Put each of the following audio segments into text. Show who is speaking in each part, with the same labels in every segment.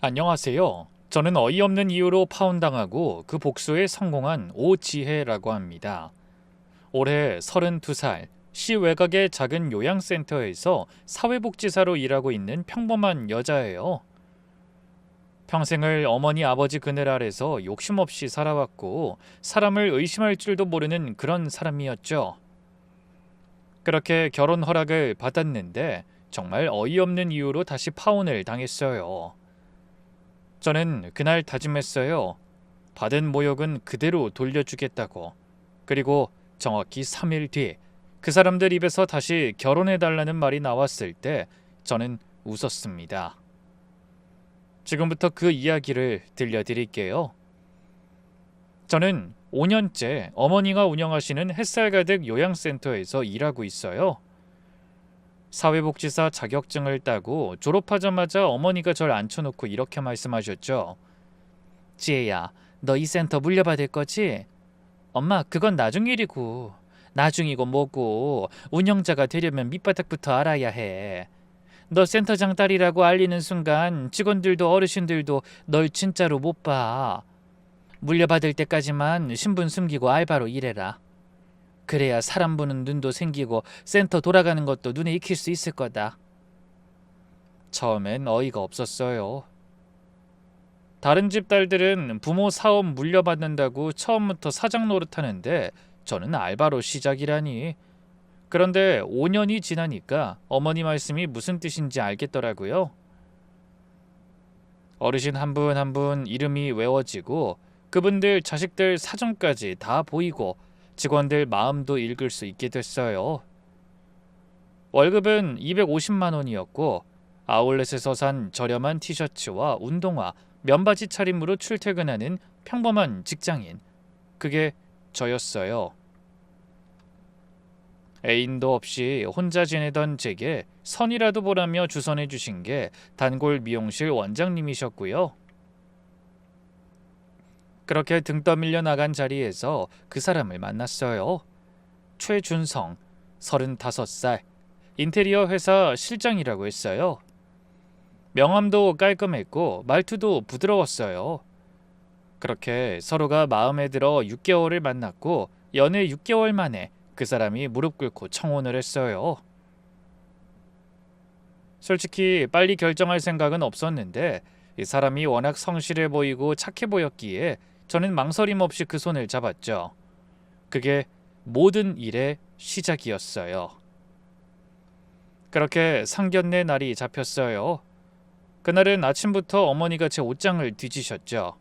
Speaker 1: 안녕하세요. 저는 어이없는 이유로 파혼당하고 그 복수에 성공한 오지혜라고 합니다. 올해 32살, 시 외곽의 작은 요양센터에서 사회복지사로 일하고 있는 평범한 여자예요. 평생을 어머니 아버지 그늘 아래서 욕심 없이 살아왔고 사람을 의심할 줄도 모르는 그런 사람이었죠. 그렇게 결혼 허락을 받았는데 정말 어이없는 이유로 다시 파혼을 당했어요. 저는 그날 다짐했어요. 받은 모욕은 그대로 돌려주겠다고. 그리고 정확히 3일 뒤 그 사람들 입에서 다시 결혼해달라는 말이 나왔을 때 저는 웃었습니다. 지금부터 그 이야기를 들려드릴게요. 저는 5년째 어머니가 운영하시는 햇살 가득 요양센터에서 일하고 있어요. 사회복지사 자격증을 따고 졸업하자마자 어머니가 절 앉혀놓고 이렇게 말씀하셨죠. 지혜야, 너 이 센터 물려받을 거지? 엄마, 그건 나중 일이고. 나중이고 뭐고 운영자가 되려면 밑바닥부터 알아야 해. 너 센터장 딸이라고 알리는 순간 직원들도 어르신들도 널 진짜로 못 봐. 물려받을 때까지만 신분 숨기고 알바로 일해라. 그래야 사람 보는 눈도 생기고 센터 돌아가는 것도 눈에 익힐 수 있을 거다. 처음엔 어이가 없었어요. 다른 집 딸들은 부모 사업 물려받는다고 처음부터 사장 노릇하는데 저는 알바로 시작이라니. 그런데 5년이 지나니까 어머니 말씀이 무슨 뜻인지 알겠더라고요. 어르신 한 분 한 분 이름이 외워지고 그분들 자식들 사정까지 다 보이고 직원들 마음도 읽을 수 있게 됐어요. 월급은 250만 원이었고 아울렛에서 산 저렴한 티셔츠와 운동화, 면바지 차림으로 출퇴근하는 평범한 직장인. 그게 저였어요. 애인도 없이 혼자 지내던 제게 선이라도 보라며 주선해 주신 게 단골 미용실 원장님이셨고요. 그렇게 등 떠밀려 나간 자리에서 그 사람을 만났어요. 최준성, 35살, 인테리어 회사 실장이라고 했어요. 명함도 깔끔했고 말투도 부드러웠어요. 그렇게 서로가 마음에 들어 6개월을 만났고 연애 6개월 만에 그 사람이 무릎 꿇고 청혼을 했어요. 솔직히 빨리 결정할 생각은 없었는데 이 사람이 워낙 성실해 보이고 착해 보였기에 저는 망설임 없이 그 손을 잡았죠. 그게 모든 일의 시작이었어요. 그렇게 상견례 날이 잡혔어요. 그날은 아침부터 어머니가 제 옷장을 뒤지셨죠.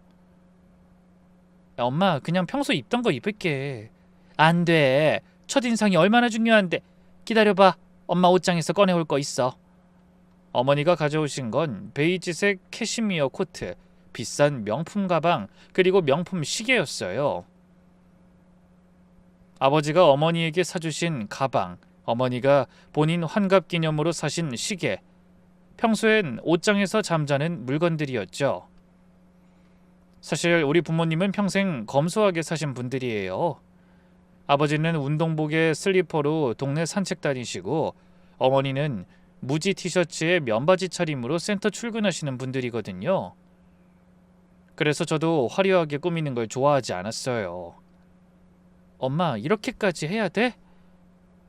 Speaker 1: 엄마, 그냥 평소 입던 거 입을게. 안 돼. 첫인상이 얼마나 중요한데. 기다려봐. 엄마 옷장에서 꺼내올 거 있어. 어머니가 가져오신 건 베이지색 캐시미어 코트, 비싼 명품 가방, 그리고 명품 시계였어요. 아버지가 어머니에게 사주신 가방, 어머니가 본인 환갑 기념으로 사신 시계, 평소엔 옷장에서 잠자는 물건들이었죠. 사실 우리 부모님은 평생 검소하게 사신 분들이에요. 아버지는 운동복에 슬리퍼로 동네 산책 다니시고 어머니는 무지 티셔츠에 면바지 차림으로 센터 출근하시는 분들이거든요. 그래서 저도 화려하게 꾸미는 걸 좋아하지 않았어요. 엄마, 이렇게까지 해야 돼?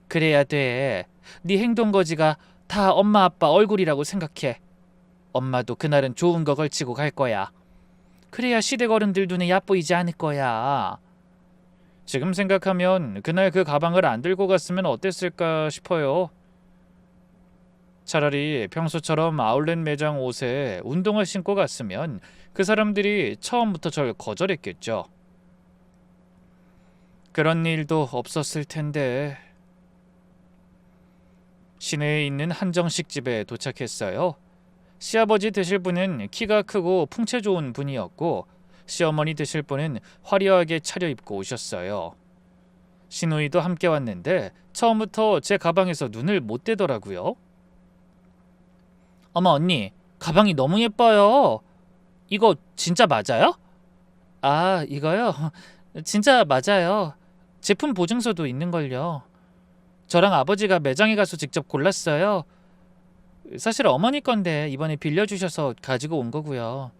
Speaker 1: 그래야 돼. 네 행동 거지가 다 엄마 아빠 얼굴이라고 생각해. 엄마도 그날은 좋은 거 걸치고 갈 거야. 그래야 시댁 어른들 눈에 얕보이지 않을 거야. 지금 생각하면 그날 그 가방을 안 들고 갔으면 어땠을까 싶어요. 차라리 평소처럼 아울렛 매장 옷에 운동화 신고 갔으면 그 사람들이 처음부터 절 거절했겠죠. 그런 일도 없었을 텐데. 시내에 있는 한정식 집에 도착했어요. 시아버지 되실 분은 키가 크고 풍채 좋은 분이었고 시어머니 되실 분은 화려하게 차려입고 오셨어요. 시누이도 함께 왔는데 처음부터 제 가방에서 눈을 못 떼더라고요. 어머, 언니, 가방이 너무 예뻐요. 이거 진짜 맞아요? 아, 이거요? 진짜 맞아요. 제품 보증서도 있는걸요. 저랑 아버지가 매장에 가서 직접 골랐어요. 사실 어머니 건데 이번에 빌려주셔서 가지고 온 거고요.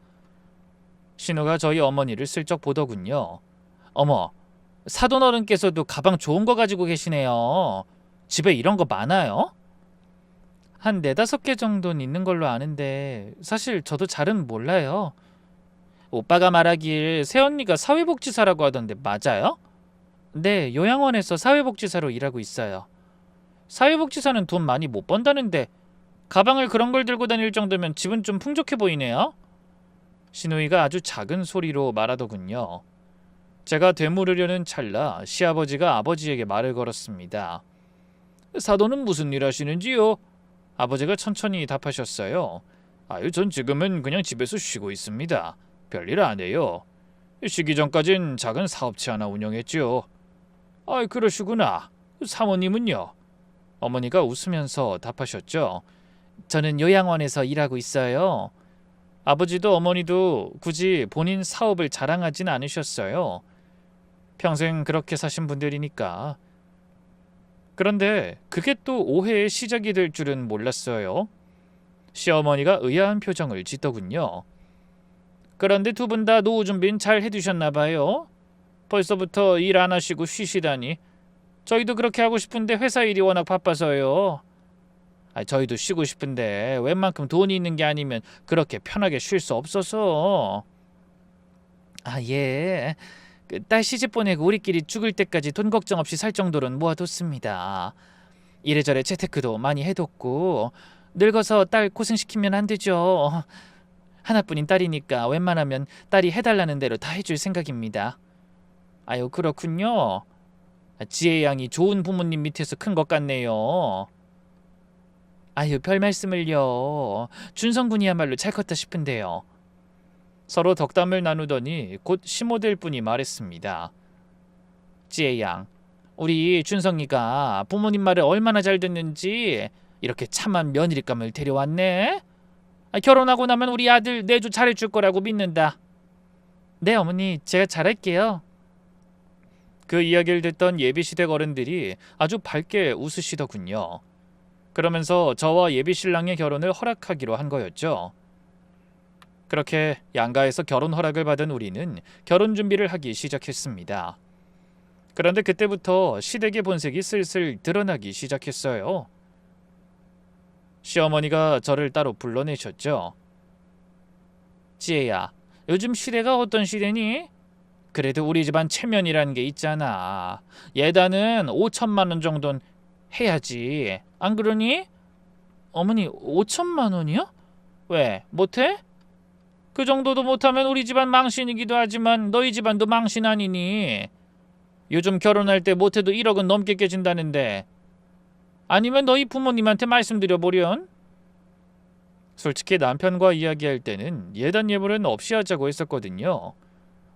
Speaker 1: 신우가 저희 어머니를 슬쩍 보더군요. 어머, 사돈 어른께서도 가방 좋은 거 가지고 계시네요. 집에 이런 거 많아요? 한 네다섯 개 정도는 있는 걸로 아는데 사실 저도 잘은 몰라요. 오빠가 말하길 새언니가 사회복지사라고 하던데 맞아요? 네, 요양원에서 사회복지사로 일하고 있어요. 사회복지사는 돈 많이 못 번다는데 가방을 그런 걸 들고 다닐 정도면 집은 좀 풍족해 보이네요. 신우이가 아주 작은 소리로 말하더군요. 제가 되물으려는 찰나 시아버지가 아버지에게 말을 걸었습니다. 사돈은 무슨 일 하시는지요? 아버지가 천천히 답하셨어요. 아유, 전 지금은 그냥 집에서 쉬고 있습니다. 별일 안 해요. 쉬기 전까진 작은 사업체 하나 운영했죠. 아이, 그러시구나. 사모님은요? 어머니가 웃으면서 답하셨죠. 저는 요양원에서 일하고 있어요. 아버지도 어머니도 굳이 본인 사업을 자랑하진 않으셨어요. 평생 그렇게 사신 분들이니까. 그런데 그게 또 오해의 시작이 될 줄은 몰랐어요. 시어머니가 의아한 표정을 짓더군요. 그런데 두 분 다 노후 준비는 잘 해두셨나 봐요. 벌써부터 일 안 하시고 쉬시다니. 저희도 그렇게 하고 싶은데 회사 일이 워낙 바빠서요. 저희도 쉬고 싶은데 웬만큼 돈이 있는 게 아니면 그렇게 편하게 쉴 수 없어서. 예. 딸 시집 보내고 우리끼리 죽을 때까지 돈 걱정 없이 살 정도로는 모아뒀습니다. 이래저래 재테크도 많이 해뒀고 늙어서 딸 고생시키면 안 되죠. 하나뿐인 딸이니까 웬만하면 딸이 해달라는 대로 다 해줄 생각입니다. 아유, 그렇군요. 지혜 양이 좋은 부모님 밑에서 큰 것 같네요. 아유, 별 말씀을요. 준성 군이야말로 잘 컸다 싶은데요. 서로 덕담을 나누더니 곧 시모델 분이 말했습니다. 지혜 양, 우리 준성이가 부모님 말을 얼마나 잘 듣는지 이렇게 참한 며느리감을 데려왔네. 결혼하고 나면 우리 아들 내조 잘해줄 거라고 믿는다. 네, 어머니, 제가 잘할게요. 그 이야기를 듣던 예비시댁 어른들이 아주 밝게 웃으시더군요. 그러면서 저와 예비신랑의 결혼을 허락하기로 한 거였죠. 그렇게 양가에서 결혼 허락을 받은 우리는 결혼 준비를 하기 시작했습니다. 그런데 그때부터 시댁의 본색이 슬슬 드러나기 시작했어요. 시어머니가 저를 따로 불러내셨죠. 지혜야, 요즘 시대가 어떤 시대니? 그래도 우리 집안 체면이라는 게 있잖아. 예단은 5천만 원 정도는 해야지. 안 그러니? 어머니, 5천만 원이요? 왜, 못해? 그 정도도 못하면 우리 집안 망신이기도 하지만 너희 집안도 망신 아니니? 요즘 결혼할 때 못해도 1억은 넘게 깨진다는데. 아니면 너희 부모님한테 말씀드려보련? 솔직히 남편과 이야기할 때는 예단 예물은 없이 하자고 했었거든요.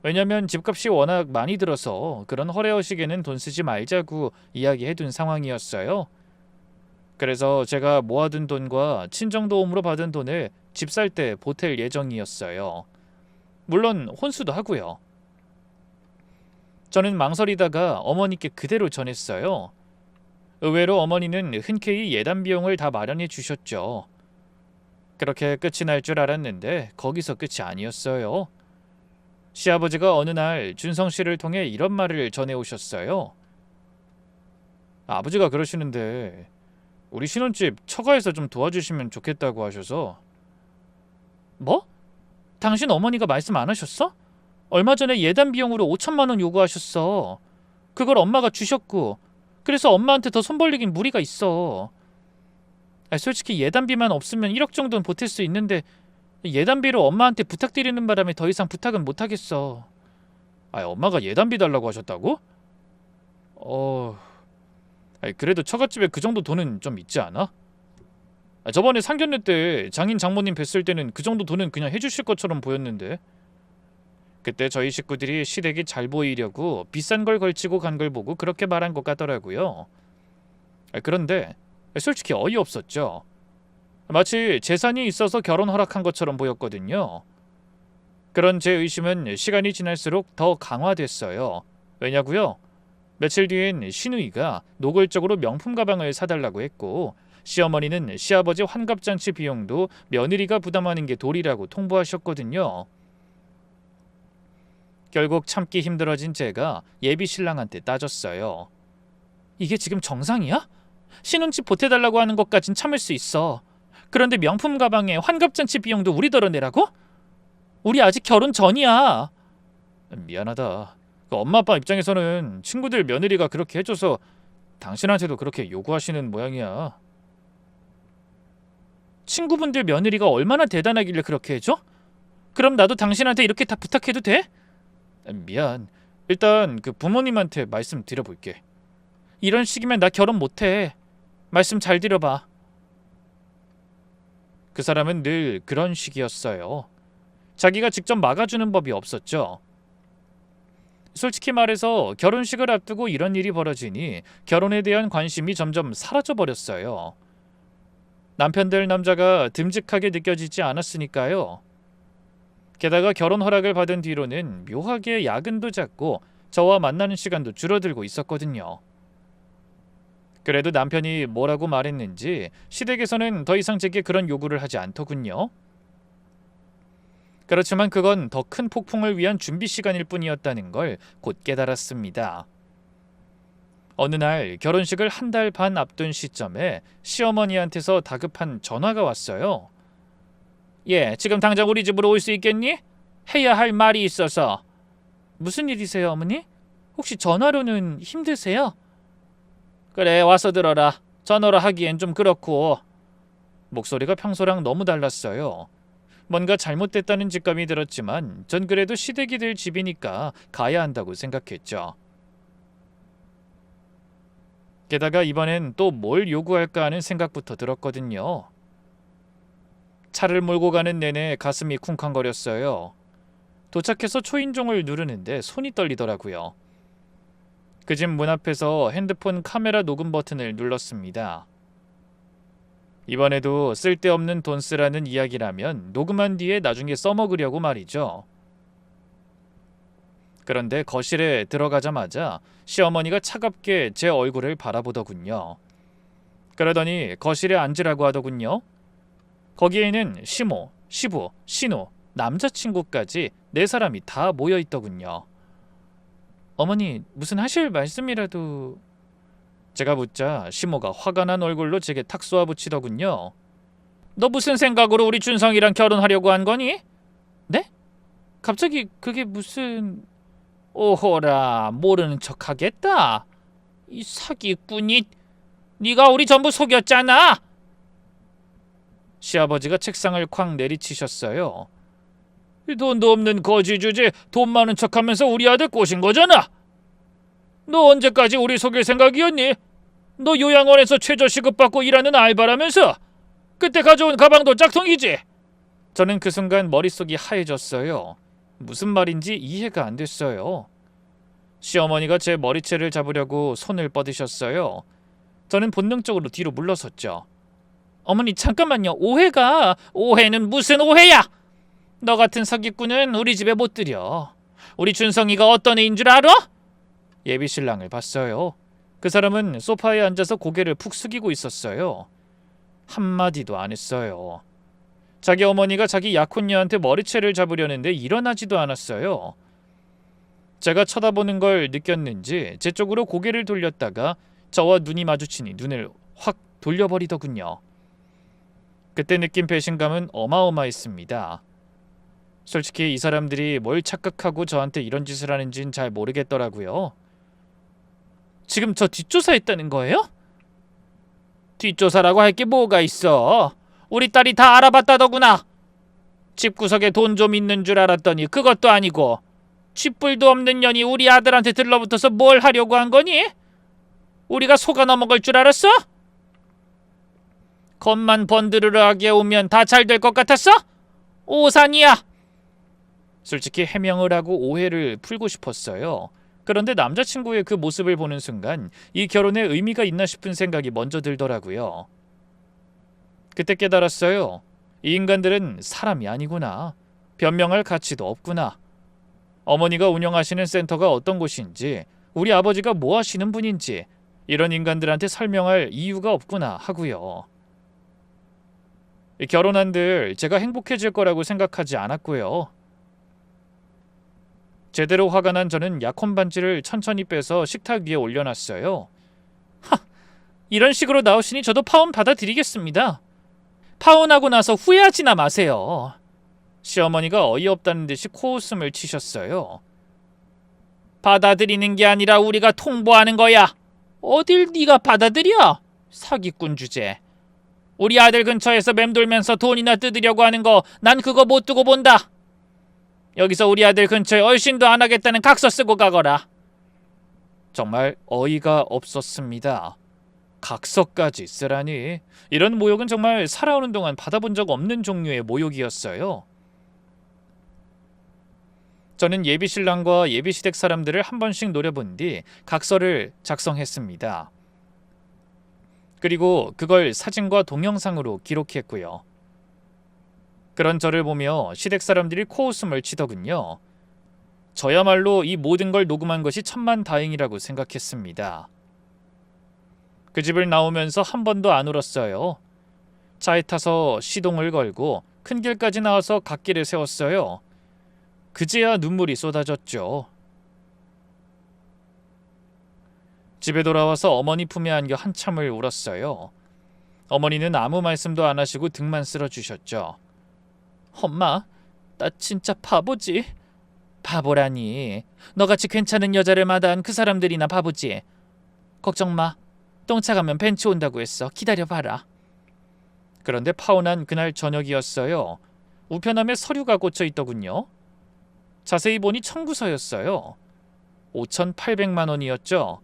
Speaker 1: 왜냐면 집값이 워낙 많이 들어서 그런 허례허식에는 돈 쓰지 말자고 이야기해둔 상황이었어요. 그래서 제가 모아둔 돈과 친정도움으로 받은 돈을 집 살 때 보탤 예정이었어요. 물론 혼수도 하고요. 저는 망설이다가 어머니께 그대로 전했어요. 의외로 어머니는 흔쾌히 예단 비용을 다 마련해 주셨죠. 그렇게 끝이 날 줄 알았는데 거기서 끝이 아니었어요. 시아버지가 어느 날 준성 씨를 통해 이런 말을 전해오셨어요. 아버지가 그러시는데 우리 신혼집 처가에서 좀 도와주시면 좋겠다고 하셔서. 뭐? 당신 어머니가 말씀 안 하셨어? 얼마 전에 예단 비용으로 5천만 원 요구하셨어. 그걸 엄마가 주셨고 그래서 엄마한테 더 손 벌리긴 무리가 있어. 솔직히 예단비만 없으면 1억 정도는 보탤 수 있는데 예단비로 엄마한테 부탁드리는 바람에 더 이상 부탁은 못하겠어. 엄마가 예단비 달라고 하셨다고? 그래도 처갓집에 그 정도 돈은 좀 있지 않아? 저번에 상견례 때 장인 장모님 뵀을 때는 그 정도 돈은 그냥 해주실 것처럼 보였는데. 그때 저희 식구들이 시댁이 잘 보이려고 비싼 걸 걸치고 간 걸 보고 그렇게 말한 것 같더라고요. 그런데 솔직히 어이없었죠. 마치 재산이 있어서 결혼 허락한 것처럼 보였거든요. 그런 제 의심은 시간이 지날수록 더 강화됐어요. 왜냐고요? 며칠 뒤엔 신우이가 노골적으로 명품 가방을 사달라고 했고 시어머니는 시아버지 환갑잔치 비용도 며느리가 부담하는 게 도리라고 통보하셨거든요. 결국 참기 힘들어진 제가 예비 신랑한테 따졌어요. 이게 지금 정상이야? 신혼집 보태달라고 하는 것까진 참을 수 있어. 그런데 명품 가방에 환갑잔치 비용도 우리더러 내라고? 우리 아직 결혼 전이야. 미안하다. 엄마 아빠 입장에서는 친구들 며느리가 그렇게 해줘서 당신한테도 그렇게 요구하시는 모양이야. 친구분들 며느리가 얼마나 대단하길래 그렇게 해줘? 그럼 나도 당신한테 이렇게 다 부탁해도 돼? 미안. 일단 그 부모님한테 말씀 드려볼게. 이런 식이면 나 결혼 못해. 말씀 잘 드려봐. 그 사람은 늘 그런 식이었어요. 자기가 직접 막아주는 법이 없었죠. 솔직히 말해서 결혼식을 앞두고 이런 일이 벌어지니 결혼에 대한 관심이 점점 사라져버렸어요. 남편 될 남자가 듬직하게 느껴지지 않았으니까요. 게다가 결혼 허락을 받은 뒤로는 묘하게 야근도 잦고 저와 만나는 시간도 줄어들고 있었거든요. 그래도 남편이 뭐라고 말했는지 시댁에서는 더 이상 제게 그런 요구를 하지 않더군요. 그렇지만 그건 더 큰 폭풍을 위한 준비 시간일 뿐이었다는 걸 곧 깨달았습니다. 어느 날 결혼식을 한 달 반 앞둔 시점에 시어머니한테서 다급한 전화가 왔어요. 예, 지금 당장 우리 집으로 올 수 있겠니? 해야 할 말이 있어서. 무슨 일이세요, 어머니? 혹시 전화로는 힘드세요? 그래, 와서 들어라. 전화로 하기엔 좀 그렇고. 목소리가 평소랑 너무 달랐어요. 뭔가 잘못됐다는 직감이 들었지만 전 그래도 시댁이 될 집이니까 가야 한다고 생각했죠. 게다가 이번엔 또 뭘 요구할까 하는 생각부터 들었거든요. 차를 몰고 가는 내내 가슴이 쿵쾅거렸어요. 도착해서 초인종을 누르는데 손이 떨리더라고요. 그 집 문 앞에서 핸드폰 카메라 녹음 버튼을 눌렀습니다. 이번에도 쓸데없는 돈 쓰라는 이야기라면 녹음한 뒤에 나중에 써먹으려고 말이죠. 그런데 거실에 들어가자마자 시어머니가 차갑게 제 얼굴을 바라보더군요. 그러더니 거실에 앉으라고 하더군요. 거기에는 시모, 시부, 시누, 남자친구까지 4사람이 다 모여있더군요. 어머니, 무슨 하실 말씀이라도... 제가 묻자 시모가 화가 난 얼굴로 제게 탁 쏘아붙이더군요. 너 무슨 생각으로 우리 준성이랑 결혼하려고 한 거니? 네? 갑자기 그게 무슨... 오호라, 모르는 척 하겠다. 이 사기꾼이... 네가 우리 전부 속였잖아. 시아버지가 책상을 쾅 내리치셨어요. 돈도 없는 거지 주제 돈 많은 척하면서 우리 아들 꼬신 거잖아. 너 언제까지 우리 속일 생각이었니? 너 요양원에서 최저 시급 받고 일하는 알바라면서 그때 가져온 가방도 짝퉁이지? 저는 그 순간 머릿속이 하얘졌어요. 무슨 말인지 이해가 안 됐어요. 시어머니가 제 머리채를 잡으려고 손을 뻗으셨어요. 저는 본능적으로 뒤로 물러섰죠. 어머니 잠깐만요. 오해는 무슨 오해야? 너 같은 사기꾼은 우리 집에 못 들여. 우리 준성이가 어떤 애인 줄 알아? 예비 신랑을 봤어요. 그 사람은 소파에 앉아서 고개를 푹 숙이고 있었어요. 한마디도 안 했어요. 자기 어머니가 자기 약혼녀한테 머리채를 잡으려는데 일어나지도 않았어요. 제가 쳐다보는 걸 느꼈는지 제 쪽으로 고개를 돌렸다가 저와 눈이 마주치니 눈을 확 돌려버리더군요. 그때 느낀 배신감은 어마어마했습니다. 솔직히 이 사람들이 뭘 착각하고 저한테 이런 짓을 하는지는 잘 모르겠더라고요. 지금 저 뒷조사했다는 거예요? 뒷조사라고 할 게 뭐가 있어? 우리 딸이 다 알아봤다더구나. 집구석에 돈 좀 있는 줄 알았더니 그것도 아니고 쥐뿔도 없는 년이 우리 아들한테 들러붙어서 뭘 하려고 한 거니? 우리가 속아 넘어갈 줄 알았어? 겉만 번드르르하게 오면 다 잘 될 것 같았어? 오산이야. 솔직히 해명을 하고 오해를 풀고 싶었어요. 그런데 남자친구의 그 모습을 보는 순간 이 결혼에 의미가 있나 싶은 생각이 먼저 들더라고요. 그때 깨달았어요. 이 인간들은 사람이 아니구나. 변명할 가치도 없구나. 어머니가 운영하시는 센터가 어떤 곳인지, 우리 아버지가 뭐 하시는 분인지 이런 인간들한테 설명할 이유가 없구나 하고요. 결혼한들 제가 행복해질 거라고 생각하지 않았고요. 제대로 화가 난 저는 약혼 반지를 천천히 빼서 식탁 위에 올려놨어요. 하, 이런 식으로 나오시니 저도 파혼 받아드리겠습니다. 파혼하고 나서 후회하지나 마세요. 시어머니가 어이없다는 듯이 코웃음을 치셨어요. 받아들이는 게 아니라 우리가 통보하는 거야. 어딜 네가 받아들여? 사기꾼 주제. 우리 아들 근처에서 맴돌면서 돈이나 뜯으려고 하는 거 난 그거 못 두고 본다. 여기서 우리 아들 근처에 얼씬도 안 하겠다는 각서 쓰고 가거라. 정말 어이가 없었습니다. 각서까지 쓰라니. 이런 모욕은 정말 살아오는 동안 받아본 적 없는 종류의 모욕이었어요. 저는 예비신랑과 예비시댁 사람들을 한 번씩 노려본 뒤 각서를 작성했습니다. 그리고 그걸 사진과 동영상으로 기록했고요. 그런 저를 보며 시댁 사람들이 코웃음을 치더군요. 저야말로 이 모든 걸 녹음한 것이 천만다행이라고 생각했습니다. 그 집을 나오면서 한 번도 안 울었어요. 차에 타서 시동을 걸고 큰 길까지 나와서 갓길에 세웠어요. 그제야 눈물이 쏟아졌죠. 집에 돌아와서 어머니 품에 안겨 한참을 울었어요. 어머니는 아무 말씀도 안 하시고 등만 쓸어주셨죠. 엄마, 나 진짜 바보지? 바보라니. 너같이 괜찮은 여자를 마다한 그 사람들이나 바보지. 걱정 마. 똥차 가면 벤츠 온다고 했어. 기다려봐라. 그런데 파혼한 그날 저녁이었어요. 우편함에 서류가 꽂혀 있더군요. 자세히 보니 청구서였어요. 5,800만 원이었죠.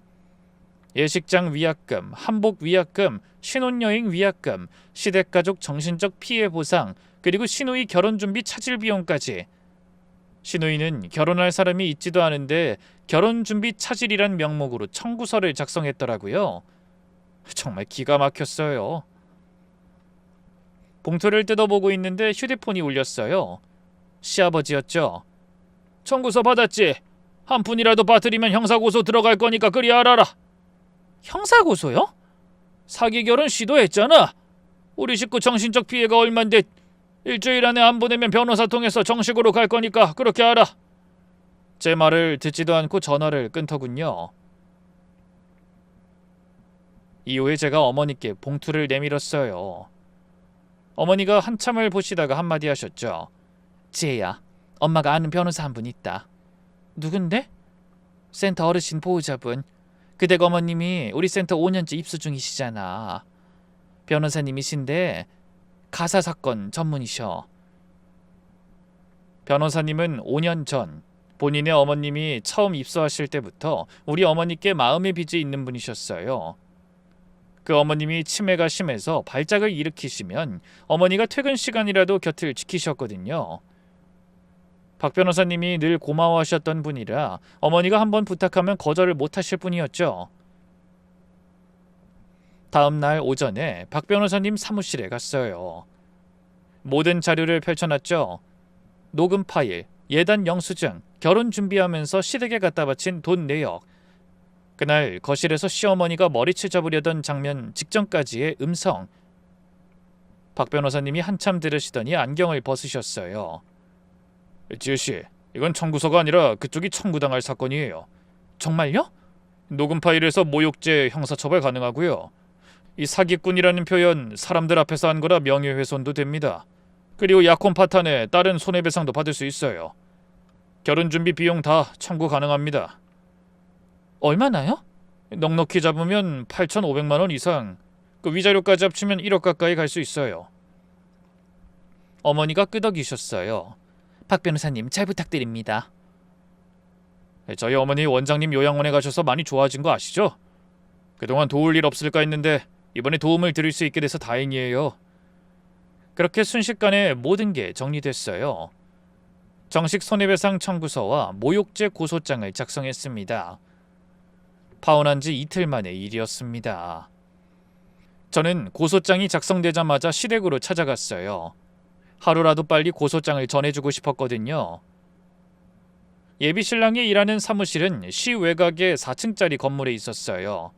Speaker 1: 예식장 위약금, 한복 위약금, 신혼여행 위약금, 시댁가족 정신적 피해 보상, 그리고 시누이 결혼준비 차질 비용까지. 시누이는 결혼할 사람이 있지도 않은데 결혼준비 차질이란 명목으로 청구서를 작성했더라고요. 정말 기가 막혔어요. 봉투를 뜯어보고 있는데 휴대폰이 울렸어요. 시아버지였죠. 청구서 받았지? 한 푼이라도 빠뜨리면 형사고소 들어갈 거니까 그리 알아라. 형사고소요? 사기 결혼 시도했잖아. 우리 식구 정신적 피해가 얼만데 일주일 안에 안 보내면 변호사 통해서 정식으로 갈 거니까 그렇게 알아. 제 말을 듣지도 않고 전화를 끊더군요. 이후에 제가 어머니께 봉투를 내밀었어요. 어머니가 한참을 보시다가 한마디 하셨죠. 지혜야, 엄마가 아는 변호사 한 분 있다. 누군데? 센터 어르신 보호자분. 그댁 어머님이 우리 센터 5년째 입수 중이시잖아. 변호사님이신데 가사 사건 전문이셔. 변호사님은 5년 전 본인의 어머님이 처음 입수하실 때부터 우리 어머니께 마음의 빚이 있는 분이셨어요. 그 어머님이 치매가 심해서 발작을 일으키시면 어머니가 퇴근 시간이라도 곁을 지키셨거든요. 박 변호사님이 늘 고마워하셨던 분이라 어머니가 한번 부탁하면 거절을 못하실 분이었죠. 다음 날 오전에 박 변호사님 사무실에 갔어요. 모든 자료를 펼쳐놨죠. 녹음 파일, 예단 영수증, 결혼 준비하면서 시댁에 갖다 바친 돈 내역, 그날 거실에서 시어머니가 머리채 잡으려던 장면 직전까지의 음성. 박 변호사님이 한참 들으시더니 안경을 벗으셨어요. 지혜씨, 이건 청구서가 아니라 그쪽이 청구당할 사건이에요. 정말요? 녹음 파일에서 모욕죄 형사처벌 가능하고요. 이 사기꾼이라는 표현 사람들 앞에서 한 거라 명예훼손도 됩니다. 그리고 약혼 파탄에 따른 손해배상도 받을 수 있어요. 결혼준비 비용 다 청구 가능합니다. 얼마나요? 넉넉히 잡으면 8,500만 원 이상, 그 위자료까지 합치면 1억 가까이 갈 수 있어요. 어머니가 끄덕이셨어요. 박 변호사님 잘 부탁드립니다. 저희 어머니 원장님 요양원에 가셔서 많이 좋아진 거 아시죠? 그동안 도울 일 없을까 했는데 이번에 도움을 드릴 수 있게 돼서 다행이에요. 그렇게 순식간에 모든 게 정리됐어요. 정식 손해배상 청구서와 모욕죄 고소장을 작성했습니다. 파혼한 지 이틀 만의 일이었습니다. 저는 고소장이 작성되자마자 시댁으로 찾아갔어요. 하루라도 빨리 고소장을 전해주고 싶었거든요. 예비신랑이 일하는 사무실은 시 외곽의 4층짜리 건물에 있었어요.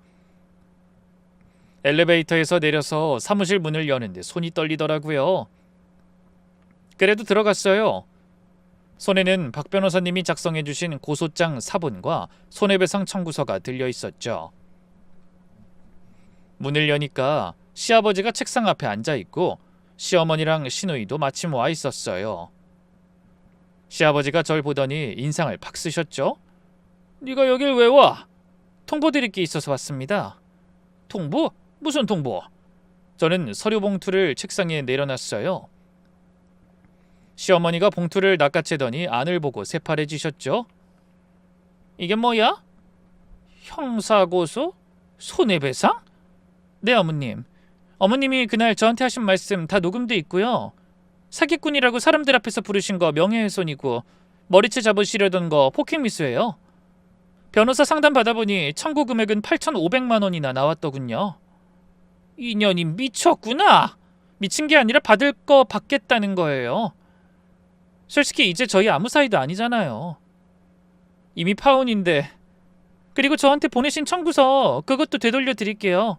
Speaker 1: 엘리베이터에서 내려서 사무실 문을 여는데 손이 떨리더라고요. 그래도 들어갔어요. 손에는 박 변호사님이 작성해주신 고소장 사본과 손해배상 청구서가 들려 있었죠. 문을 여니까 시아버지가 책상 앞에 앉아있고 시어머니랑 시누이도 마침 와 있었어요. 시아버지가 절 보더니 인상을 팍 쓰셨죠. 네가 여길 왜 와? 통보 드릴 게 있어서 왔습니다. 통보? 무슨 통보? 저는 서류 봉투를 책상에 내려놨어요. 시어머니가 봉투를 낚아채더니 안을 보고 새파래지셨죠. 이게 뭐야? 형사고소? 손해배상? 네, 어머님. 어머님이 그날 저한테 하신 말씀 다 녹음돼 있고요. 사기꾼이라고 사람들 앞에서 부르신 거 명예훼손이고 머리채 잡으시려던 거 폭행미수예요. 변호사 상담 받아보니 청구 금액은 8,500만 원이나 나왔더군요. 이년이 미쳤구나. 미친 게 아니라 받을 거 받겠다는 거예요. 솔직히 이제 저희 아무 사이도 아니잖아요. 이미 파혼인데. 그리고 저한테 보내신 청구서 그것도 되돌려 드릴게요.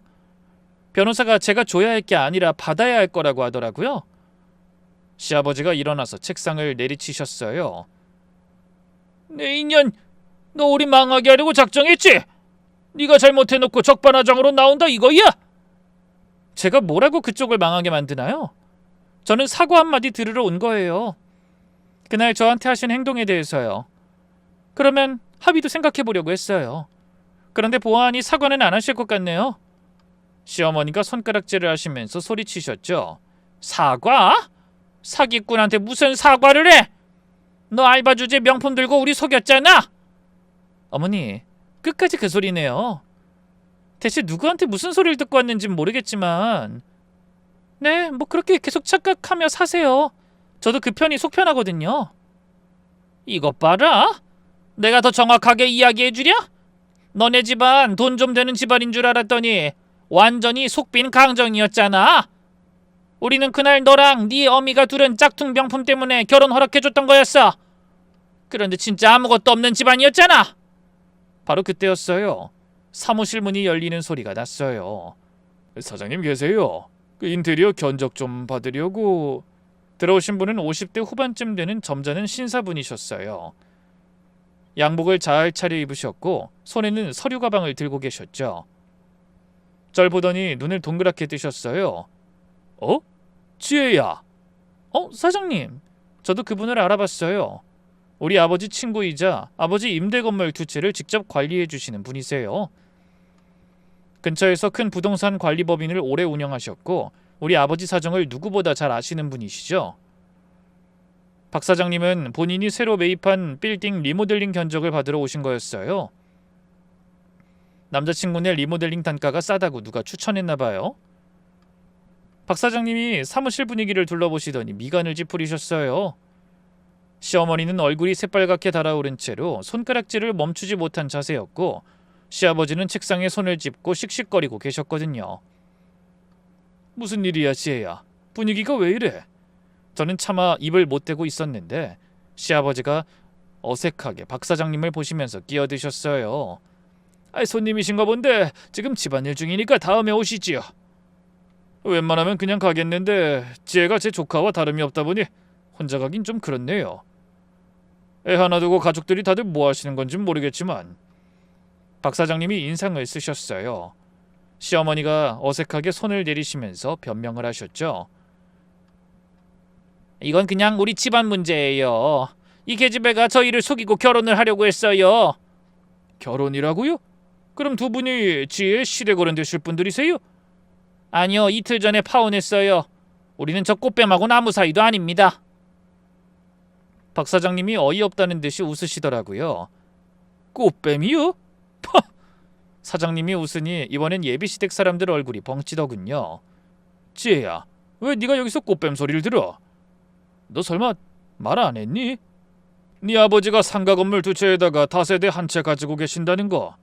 Speaker 1: 변호사가 제가 줘야 할 게 아니라 받아야 할 거라고 하더라고요. 시아버지가 일어나서 책상을 내리치셨어요. 내 인연, 너 우리 망하게 하려고 작정했지? 네가 잘못해놓고 적반하장으로 나온다 이거야? 제가 뭐라고 그쪽을 망하게 만드나요? 저는 사과 한마디 들으러 온 거예요. 그날 저한테 하신 행동에 대해서요. 그러면 합의도 생각해보려고 했어요. 그런데 보아하니 사과는 안 하실 것 같네요. 시어머니가 손가락질을 하시면서 소리치셨죠. 사과? 사기꾼한테 무슨 사과를 해? 너 알바 주제 명품 들고 우리 속였잖아. 어머니, 끝까지 그 소리네요. 대체 누구한테 무슨 소리를 듣고 왔는진 모르겠지만 네, 뭐 그렇게 계속 착각하며 사세요. 저도 그 편이 속편하거든요. 이것 봐라. 내가 더 정확하게 이야기해주랴? 너네 집안 돈 좀 되는 집안인 줄 알았더니 완전히 속빈 강정이었잖아. 우리는 그날 너랑 네 어미가 두른 짝퉁 명품 때문에 결혼 허락해줬던 거였어. 그런데 진짜 아무것도 없는 집안이었잖아. 바로 그때였어요. 사무실 문이 열리는 소리가 났어요. 사장님 계세요? 그 인테리어 견적 좀 받으려고. 들어오신 분은 50대 후반쯤 되는 점잖은 신사분이셨어요. 양복을 잘 차려입으셨고 손에는 서류 가방을 들고 계셨죠. 절 보더니 눈을 동그랗게 뜨셨어요. 어? 지혜야. 사장님. 저도 그분을 알아봤어요. 우리 아버지 친구이자 아버지 임대 건물 두 채를 직접 관리해 주시는 분이세요. 근처에서 큰 부동산 관리법인을 오래 운영하셨고 우리 아버지 사정을 누구보다 잘 아시는 분이시죠. 박 사장님은 본인이 새로 매입한 빌딩 리모델링 견적을 받으러 오신 거였어요. 남자친구네 리모델링 단가가 싸다고 누가 추천했나 봐요. 박 사장님이 사무실 분위기를 둘러보시더니 미간을 찌푸리셨어요. 시어머니는 얼굴이 새빨갛게 달아오른 채로 손가락질을 멈추지 못한 자세였고 시아버지는 책상에 손을 짚고 씩씩거리고 계셨거든요. 무슨 일이야 지혜야. 분위기가 왜 이래? 저는 차마 입을 못 대고 있었는데 시아버지가 어색하게 박 사장님을 보시면서 끼어드셨어요. 손님이신가 본데 지금 집안일 중이니까 다음에 오시지요. 웬만하면 그냥 가겠는데 지혜가 제 조카와 다름이 없다 보니 혼자 가긴 좀 그렇네요. 애 하나 두고 가족들이 다들 뭐 하시는 건지 모르겠지만. 박 사장님이 인상을 쓰셨어요. 시어머니가 어색하게 손을 내리시면서 변명을 하셨죠. 이건 그냥 우리 집안 문제예요. 이 계집애가 저희를 속이고 결혼을 하려고 했어요. 결혼이라고요? 그럼 두 분이 지혜의 시댁어른 되실 분들이세요? 아니요, 이틀 전에 파혼했어요. 우리는 저 꽃뱀하고는 아무 사이도 아닙니다. 박 사장님이 어이없다는 듯이 웃으시더라고요. 꽃뱀이요? 사장님이 웃으니 이번엔 예비시댁 사람들 얼굴이 벙찌더군요. 지혜야, 왜 네가 여기서 꽃뱀 소리를 들어? 너 설마 말 안 했니? 네 아버지가 상가 건물 두 채에다가 다세대 한 채 가지고 계신다는 거.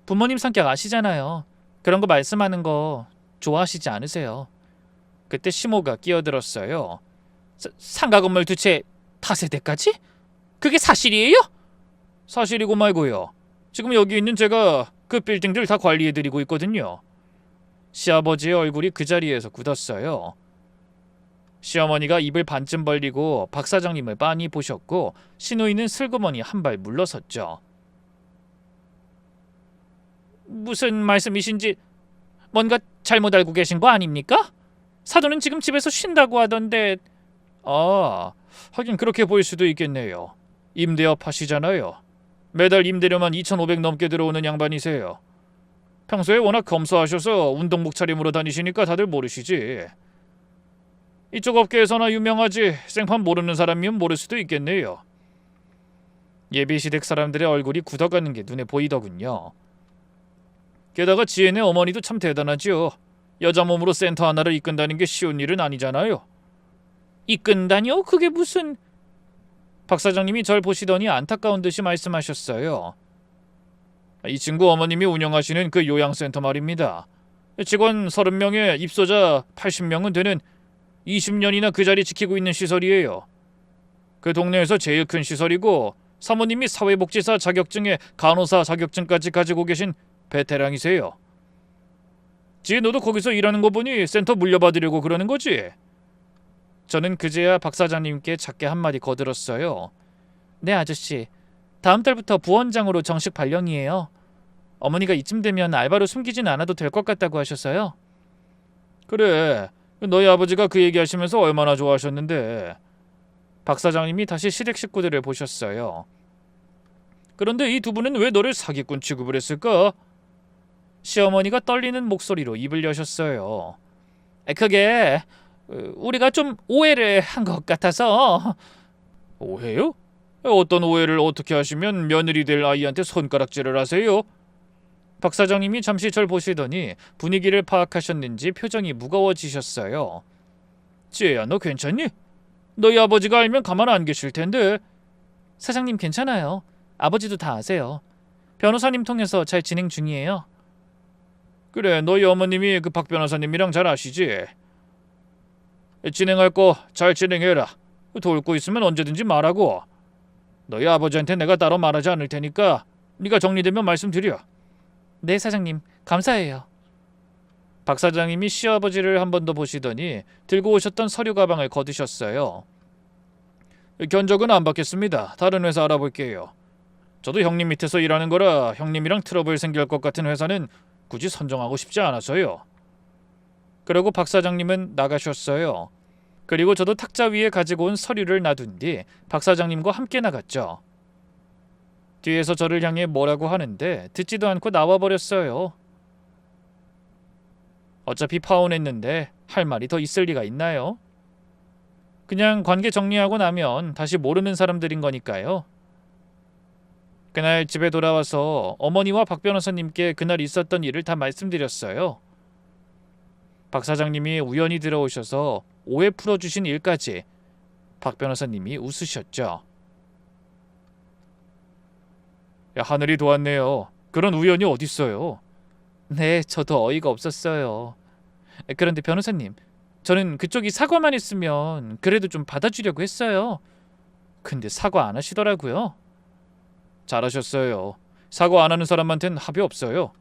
Speaker 1: 부모님 성격 아시잖아요. 그런 거 말씀하는 거 좋아하시지 않으세요. 그때 시모가 끼어들었어요. 상가 건물 두 채 다세대까지? 그게 사실이에요? 사실이고 말고요. 지금 여기 있는 제가 그 빌딩들 다 관리해드리고 있거든요. 시아버지의 얼굴이 그 자리에서 굳었어요. 시어머니가 입을 반쯤 벌리고 박 사장님을 빤히 보셨고 시누이는 슬그머니 한 발 물러섰죠. 무슨 말씀이신지 뭔가 잘못 알고 계신 거 아닙니까? 사돈은 지금 집에서 쉰다고 하던데. 아, 하긴 그렇게 보일 수도 있겠네요. 임대업 하시잖아요. 매달 임대료만 2,500 넘게 들어오는 양반이세요. 평소에 워낙 검소하셔서 운동복 차림으로 다니시니까 다들 모르시지. 이쪽 업계에서나 유명하지 생판 모르는 사람이면 모를 수도 있겠네요. 예비시댁 사람들의 얼굴이 굳어가는 게 눈에 보이더군요. 게다가 지혜네 어머니도 참 대단하지요. 여자 몸으로 센터 하나를 이끈다는 게 쉬운 일은 아니잖아요. 이끈다뇨? 그게 무슨... 박 사장님이 절 보시더니 안타까운 듯이 말씀하셨어요. 이 친구 어머님이 운영하시는 그 요양센터 말입니다. 직원 30명에 입소자 80명은 되는 20년이나 그 자리 지키고 있는 시설이에요. 그 동네에서 제일 큰 시설이고 사모님이 사회복지사 자격증에 간호사 자격증까지 가지고 계신 베테랑이세요. 지혜 너도 거기서 일하는 거 보니 센터 물려받으려고 그러는 거지? 저는 그제야 박 사장님께 작게 한마디 거들었어요. 네 아저씨, 다음 달부터 부원장으로 정식 발령이에요. 어머니가 이쯤 되면 알바로 숨기진 않아도 될 것 같다고 하셔서요. 그래, 너희 아버지가 그 얘기하시면서 얼마나 좋아하셨는데. 박 사장님이 다시 시댁 식구들을 보셨어요. 그런데 이 두 분은 왜 너를 사기꾼 취급을 했을까? 시어머니가 떨리는 목소리로 입을 여셨어요. 그게 우리가 좀 오해를 한 것 같아서. 오해요? 어떤 오해를 어떻게 하시면 며느리 될 아이한테 손가락질을 하세요? 박 사장님이 잠시 절 보시더니 분위기를 파악하셨는지 표정이 무거워지셨어요. 지혜야, 너 괜찮니? 너희 아버지가 알면 가만 안 계실 텐데. 사장님 괜찮아요. 아버지도 다 아세요. 변호사님 통해서 잘 진행 중이에요. 그래, 너희 어머님이 그 박 변호사님이랑 잘 아시지? 진행할 거 잘 진행해라. 도울 거 있으면 언제든지 말하고. 너희 아버지한테 내가 따로 말하지 않을 테니까 네가 정리되면 말씀드려. 네 사장님, 감사해요. 박 사장님이 시아버지를 한 번 더 보시더니 들고 오셨던 서류 가방을 거두셨어요. 견적은 안 받겠습니다. 다른 회사 알아볼게요. 저도 형님 밑에서 일하는 거라 형님이랑 트러블 생길 것 같은 회사는 굳이 선정하고 싶지 않아서요. 그리고 박 사장님은 나가셨어요. 그리고 저도 탁자 위에 가지고 온 서류를 놔둔 뒤 박 사장님과 함께 나갔죠. 뒤에서 저를 향해 뭐라고 하는데 듣지도 않고 나와버렸어요. 어차피 파혼했는데 할 말이 더 있을 리가 있나요? 그냥 관계 정리하고 나면 다시 모르는 사람들인 거니까요. 그날 집에 돌아와서 어머니와 박 변호사님께 그날 있었던 일을 다 말씀드렸어요. 박 사장님이 우연히 들어오셔서 오해 풀어주신 일까지. 박 변호사님이 웃으셨죠. 야, 하늘이 도왔네요. 그런 우연이 어딨어요. 네, 저도 어이가 없었어요. 그런데 변호사님, 저는 그쪽이 사과만 했으면 그래도 좀 받아주려고 했어요. 근데 사과 안 하시더라고요. 잘하셨어요. 사과 안 하는 사람한텐 합의 없어요.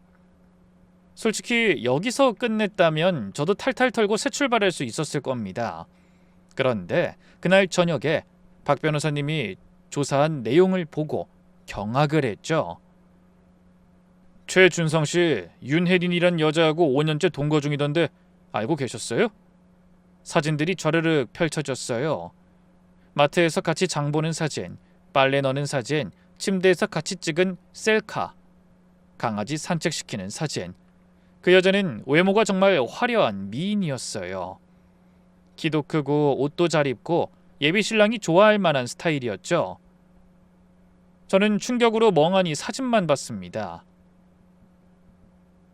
Speaker 1: 솔직히 여기서 끝냈다면 저도 탈탈 털고 새 출발할 수 있었을 겁니다. 그런데 그날 저녁에 박 변호사님이 조사한 내용을 보고 경악을 했죠. 최준성 씨, 윤혜린이란 여자하고 5년째 동거 중이던데 알고 계셨어요? 사진들이 좌르륵 펼쳐졌어요. 마트에서 같이 장 보는 사진, 빨래 넣는 사진, 침대에서 같이 찍은 셀카, 강아지 산책시키는 사진. 그 여자는 외모가 정말 화려한 미인이었어요. 키도 크고 옷도 잘 입고 예비 신랑이 좋아할 만한 스타일이었죠. 저는 충격으로 멍하니 사진만 봤습니다.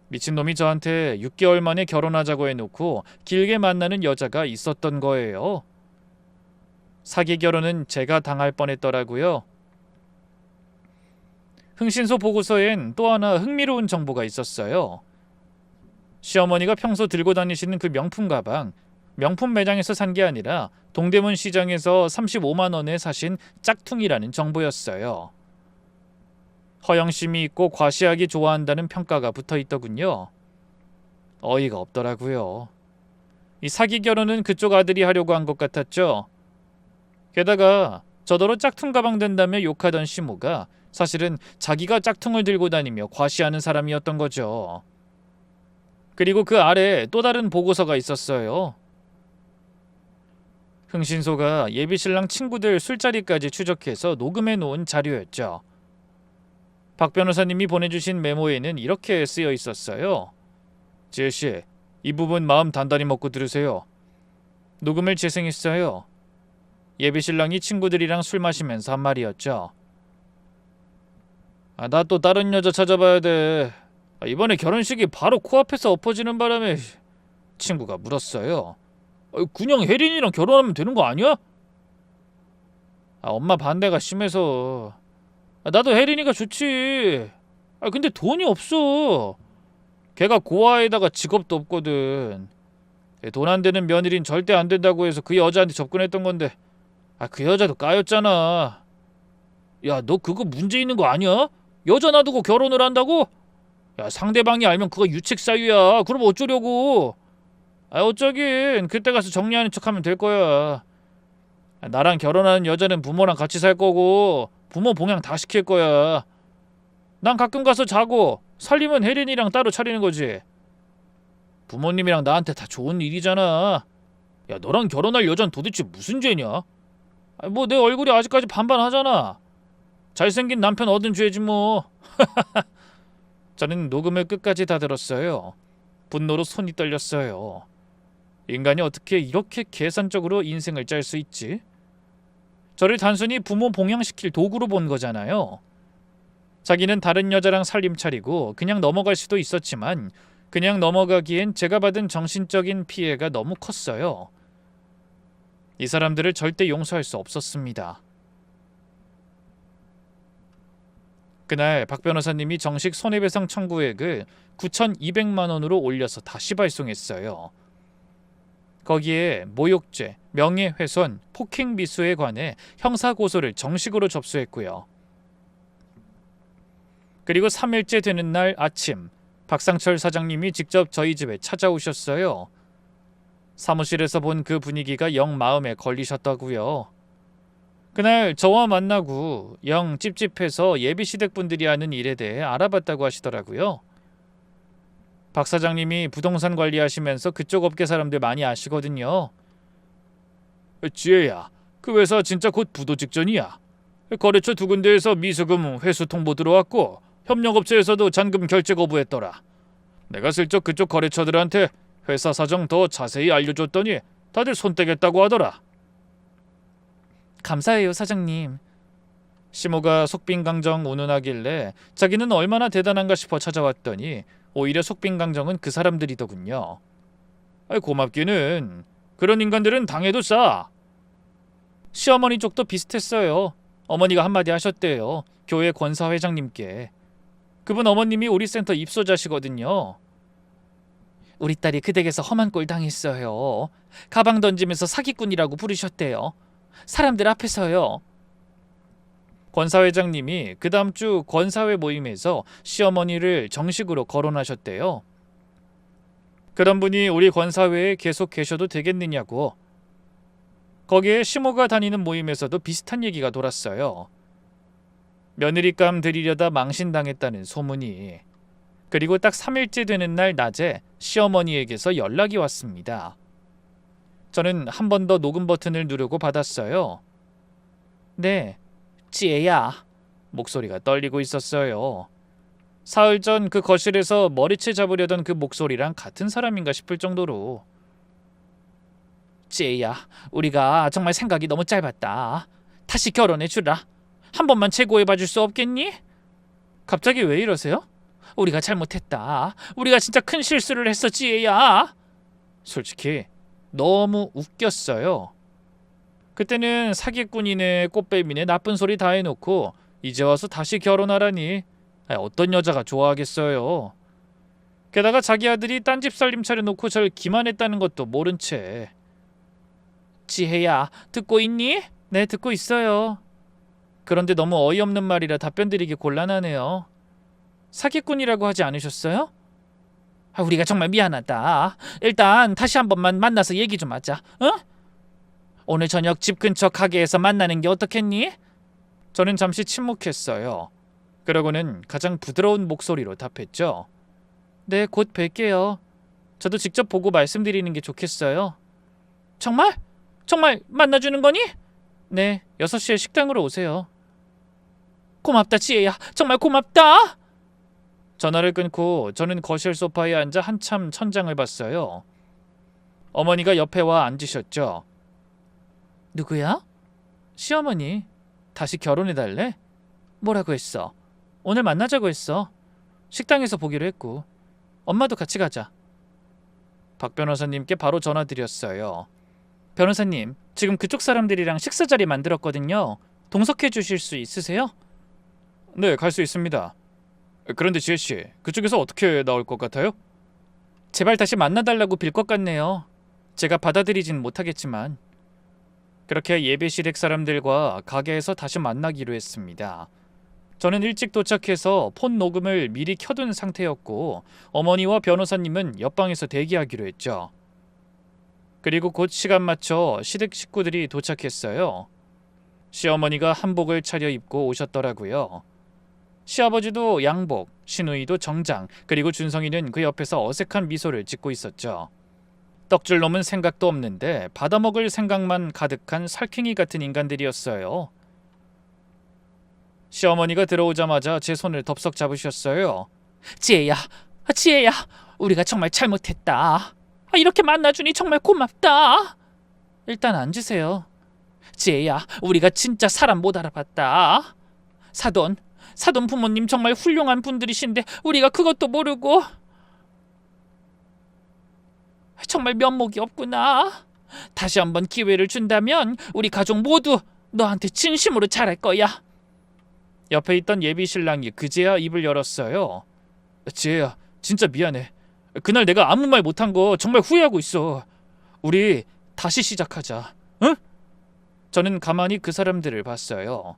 Speaker 1: 미친놈이 저한테 6개월 만에 결혼하자고 해놓고 길게 만나는 여자가 있었던 거예요. 사기 결혼은 제가 당할 뻔했더라고요. 흥신소 보고서엔 또 하나 흥미로운 정보가 있었어요. 시어머니가 평소 들고 다니시는 그 명품 가방, 명품 매장에서 산 게 아니라 동대문 시장에서 35만 원에 사신 짝퉁이라는 정보였어요. 허영심이 있고 과시하기 좋아한다는 평가가 붙어 있더군요. 어이가 없더라고요. 이 사기 결혼은 그쪽 아들이 하려고 한 것 같았죠. 게다가 저더러 짝퉁 가방 된다며 욕하던 시모가 사실은 자기가 짝퉁을 들고 다니며 과시하는 사람이었던 거죠. 그리고 그 아래에 또 다른 보고서가 있었어요. 흥신소가 예비신랑 친구들 술자리까지 추적해서 녹음해 놓은 자료였죠. 박 변호사님이 보내주신 메모에는 이렇게 쓰여 있었어요. 지혜씨, 이 부분 마음 단단히 먹고 들으세요. 녹음을 재생했어요. 예비신랑이 친구들이랑 술 마시면서 한 말이었죠. 나 또 다른 여자 찾아봐야 돼. 이번에 결혼식이 바로 코앞에서 엎어지는 바람에 친구가 물었어요. 그냥 혜린이랑 결혼하면 되는 거 아니야? 엄마 반대가 심해서. 나도 혜린이가 좋지. 근데 돈이 없어. 걔가 고아에다가 직업도 없거든. 돈 안 되는 며느린 절대 안 된다고 해서 그 여자한테 접근했던 건데 그 여자도 까였잖아. 야, 너 그거 문제 있는 거 아니야? 여자 놔두고 결혼을 한다고? 야, 상대방이 알면 그거 유책 사유야. 그럼 어쩌려고? 어쩌긴 그때 가서 정리하는 척하면 될 거야. 나랑 결혼하는 여자는 부모랑 같이 살 거고 부모 봉양 다 시킬 거야. 난 가끔 가서 자고 살림은 혜린이랑 따로 차리는 거지. 부모님이랑 나한테 다 좋은 일이잖아. 야, 너랑 결혼할 여잔 도대체 무슨 죄냐? 뭐 내 얼굴이 아직까지 반반하잖아. 잘생긴 남편 얻은 죄지 뭐. 저는 녹음을 끝까지 다 들었어요. 분노로 손이 떨렸어요. 인간이 어떻게 이렇게 계산적으로 인생을 짤 수 있지? 저를 단순히 부모 봉양시킬 도구로 본 거잖아요. 자기는 다른 여자랑 살림 차리고 그냥 넘어갈 수도 있었지만 그냥 넘어가기엔 제가 받은 정신적인 피해가 너무 컸어요. 이 사람들을 절대 용서할 수 없었습니다. 그날 박 변호사님이 정식 손해배상 청구액을 9,200만 원으로 올려서 다시 발송했어요. 거기에 모욕죄, 명예훼손, 폭행 미수에 관해 형사고소를 정식으로 접수했고요. 그리고 3일째 되는 날 아침, 박상철 사장님이 직접 저희 집에 찾아오셨어요. 사무실에서 본 그 분위기가 영 마음에 걸리셨다고요. 그날 저와 만나고 영 찝찝해서 예비시댁분들이 하는 일에 대해 알아봤다고 하시더라고요. 박 사장님이 부동산 관리하시면서 그쪽 업계 사람들 많이 아시거든요. 지혜야, 그 회사 진짜 곧 부도 직전이야. 거래처 두 군데에서 미수금 회수 통보 들어왔고 협력업체에서도 잔금 결제 거부했더라. 내가 슬쩍 그쪽 거래처들한테 회사 사정 더 자세히 알려줬더니 다들 손 떼겠다고 하더라. 감사해요, 사장님. 시모가 속빈강정 운운하길래 자기는 얼마나 대단한가 싶어 찾아왔더니 오히려 속빈강정은 그 사람들이더군요. 고맙기는. 그런 인간들은 당해도 싸. 시어머니 쪽도 비슷했어요. 어머니가 한마디 하셨대요. 교회 권사 회장님께. 그분 어머님이 우리 센터 입소자시거든요. 우리 딸이 그 댁에서 험한 꼴 당했어요. 가방 던지면서 사기꾼이라고 부르셨대요. 사람들 앞에서요. 권사 회장님이 그 다음 주 권사회 모임에서 시어머니를 정식으로 거론하셨대요. 그런 분이 우리 권사회에 계속 계셔도 되겠느냐고. 거기에 시모가 다니는 모임에서도 비슷한 얘기가 돌았어요. 며느리감 들이려다 망신당했다는 소문이. 그리고 딱 3일째 되는 날 낮에 시어머니에게서 연락이 왔습니다. 저는 한 번 더 녹음 버튼을 누르고 받았어요. 네, 지혜야. 목소리가 떨리고 있었어요. 사흘 전 그 거실에서 머리채 잡으려던 그 목소리랑 같은 사람인가 싶을 정도로. 지혜야, 우리가 정말 생각이 너무 짧았다. 다시 결혼해주라. 한 번만 재고해봐줄 수 없겠니? 갑자기 왜 이러세요? 우리가 잘못했다. 우리가 진짜 큰 실수를 했어, 지혜야. 솔직히 너무 웃겼어요. 그때는 사기꾼이네 꽃뱀이네 나쁜 소리 다 해놓고 이제 와서 다시 결혼하라니 어떤 여자가 좋아하겠어요. 게다가 자기 아들이 딴집 살림 차려놓고 절 기만했다는 것도 모른 채. 지혜야, 듣고 있니? 네, 듣고 있어요. 그런데 너무 어이없는 말이라 답변드리기 곤란하네요. 사기꾼이라고 하지 않으셨어요? 우리가 정말 미안하다. 일단 다시 한 번만 만나서 얘기 좀 하자. 어? 오늘 저녁 집 근처 가게에서 만나는 게 어떻겠니? 저는 잠시 침묵했어요. 그러고는 가장 부드러운 목소리로 답했죠. 네, 곧 뵐게요. 저도 직접 보고 말씀드리는 게 좋겠어요. 정말? 정말 만나주는 거니? 네, 6시에 식당으로 오세요. 고맙다, 지혜야. 정말 고맙다. 전화를 끊고 저는 거실 소파에 앉아 한참 천장을 봤어요. 어머니가 옆에 와 앉으셨죠. 누구야? 시어머니. 다시 결혼해달래? 뭐라고 했어? 오늘 만나자고 했어. 식당에서 보기로 했고. 엄마도 같이 가자. 박 변호사님께 바로 전화드렸어요. 변호사님, 지금 그쪽 사람들이랑 식사 자리 만들었거든요. 동석해 주실 수 있으세요? 네, 갈 수 있습니다. 그런데 지혜씨, 그쪽에서 어떻게 나올 것 같아요? 제발 다시 만나달라고 빌 것 같네요. 제가 받아들이진 못하겠지만. 그렇게 예배시댁 사람들과 가게에서 다시 만나기로 했습니다. 저는 일찍 도착해서 폰 녹음을 미리 켜둔 상태였고 어머니와 변호사님은 옆방에서 대기하기로 했죠. 그리고 곧 시간 맞춰 시댁 식구들이 도착했어요. 시어머니가 한복을 차려입고 오셨더라고요. 시아버지도 양복, 시누이도 정장, 그리고 준성이는 그 옆에서 어색한 미소를 짓고 있었죠. 떡줄 놈은 생각도 없는데 받아먹을 생각만 가득한 살쾡이 같은 인간들이었어요. 시어머니가 들어오자마자 제 손을 덥석 잡으셨어요. 지혜야, 지혜야, 우리가 정말 잘못했다. 이렇게 만나주니 정말 고맙다. 일단 앉으세요. 지혜야, 우리가 진짜 사람 못 알아봤다. 사돈 부모님 정말 훌륭한 분들이신데 우리가 그것도 모르고. 정말 면목이 없구나. 다시 한번 기회를 준다면 우리 가족 모두 너한테 진심으로 잘할 거야. 옆에 있던 예비 신랑이 그제야 입을 열었어요. 지혜야, 진짜 미안해. 그날 내가 아무 말 못한 거 정말 후회하고 있어. 우리 다시 시작하자. 응? 저는 가만히 그 사람들을 봤어요.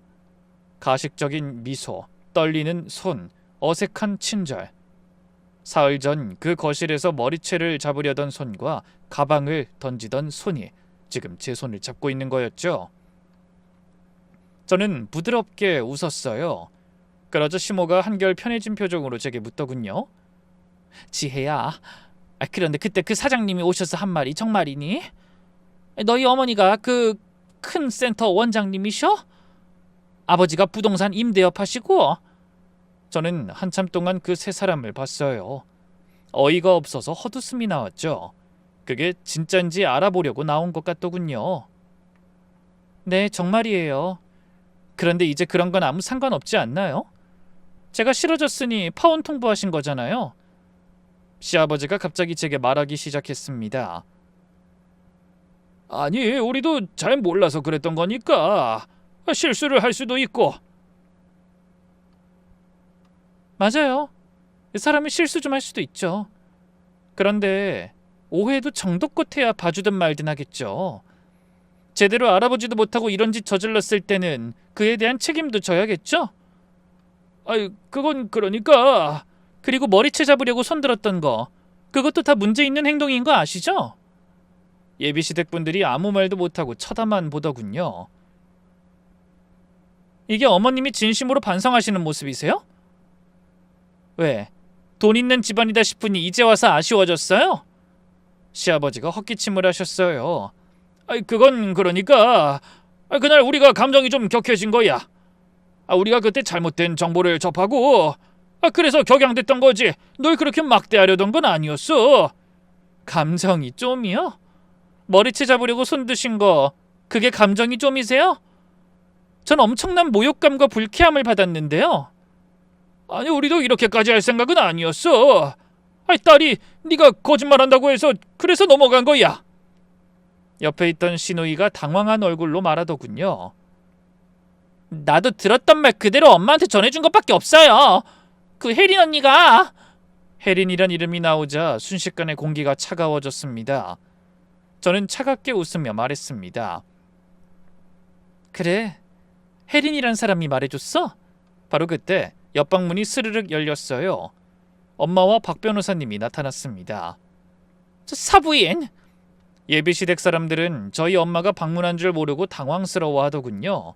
Speaker 1: 가식적인 미소, 떨리는 손, 어색한 친절. 사흘 전 그 거실에서 머리채를 잡으려던 손과 가방을 던지던 손이 지금 제 손을 잡고 있는 거였죠. 저는 부드럽게 웃었어요. 그러자 시모가 한결 편해진 표정으로 제게 묻더군요. 지혜야, 그런데 그때 그 사장님이 오셔서 한 말이 정말이니? 너희 어머니가 그 큰 센터 원장님이셔? 아버지가 부동산 임대업 하시고? 저는 한참 동안 그 세 사람을 봤어요. 어이가 없어서 헛웃음이 나왔죠. 그게 진짠지 알아보려고 나온 것 같더군요. 네, 정말이에요. 그런데 이제 그런 건 아무 상관없지 않나요? 제가 싫어졌으니 파혼 통보하신 거잖아요. 시아버지가 갑자기 제게 말하기 시작했습니다. 아니, 우리도 잘 몰라서 그랬던 거니까 실수를 할 수도 있고. 맞아요. 사람이 실수 좀 할 수도 있죠. 그런데 오해도 정도껏 해야 봐주든 말든 하겠죠. 제대로 알아보지도 못하고 이런 짓 저질렀을 때는 그에 대한 책임도 져야겠죠? 그건 그러니까. 그리고 머리채 잡으려고 손들었던 거, 그것도 다 문제 있는 행동인 거 아시죠? 예비시댁 분들이 아무 말도 못하고 쳐다만 보더군요. 이게 어머님이 진심으로 반성하시는 모습이세요? 왜? 돈 있는 집안이다 싶으니 이제 와서 아쉬워졌어요? 시아버지가 헛기침을 하셨어요. 그건 그러니까 그날 우리가 감정이 좀 격해진 거야. 우리가 그때 잘못된 정보를 접하고 그래서 격양됐던 거지. 널 그렇게 막대하려던 건 아니었어. 감정이 좀이요? 머리채 잡으려고 손 드신 거 그게 감정이 좀이세요? 전 엄청난 모욕감과 불쾌함을 받았는데요. 아니, 우리도 이렇게까지 할 생각은 아니었어. 딸이 네가 거짓말한다고 해서 그래서 넘어간 거야. 옆에 있던 시누이가 당황한 얼굴로 말하더군요. 나도 들었던 말 그대로 엄마한테 전해준 것밖에 없어요. 그 혜린 언니가. 혜린이란 이름이 나오자 순식간에 공기가 차가워졌습니다. 저는 차갑게 웃으며 말했습니다. 그래, 혜린이란 사람이 말해줬어? 바로 그때 옆방 문이 스르륵 열렸어요. 엄마와 박 변호사님이 나타났습니다. 사부인! 예비시댁 사람들은 저희 엄마가 방문한 줄 모르고 당황스러워하더군요.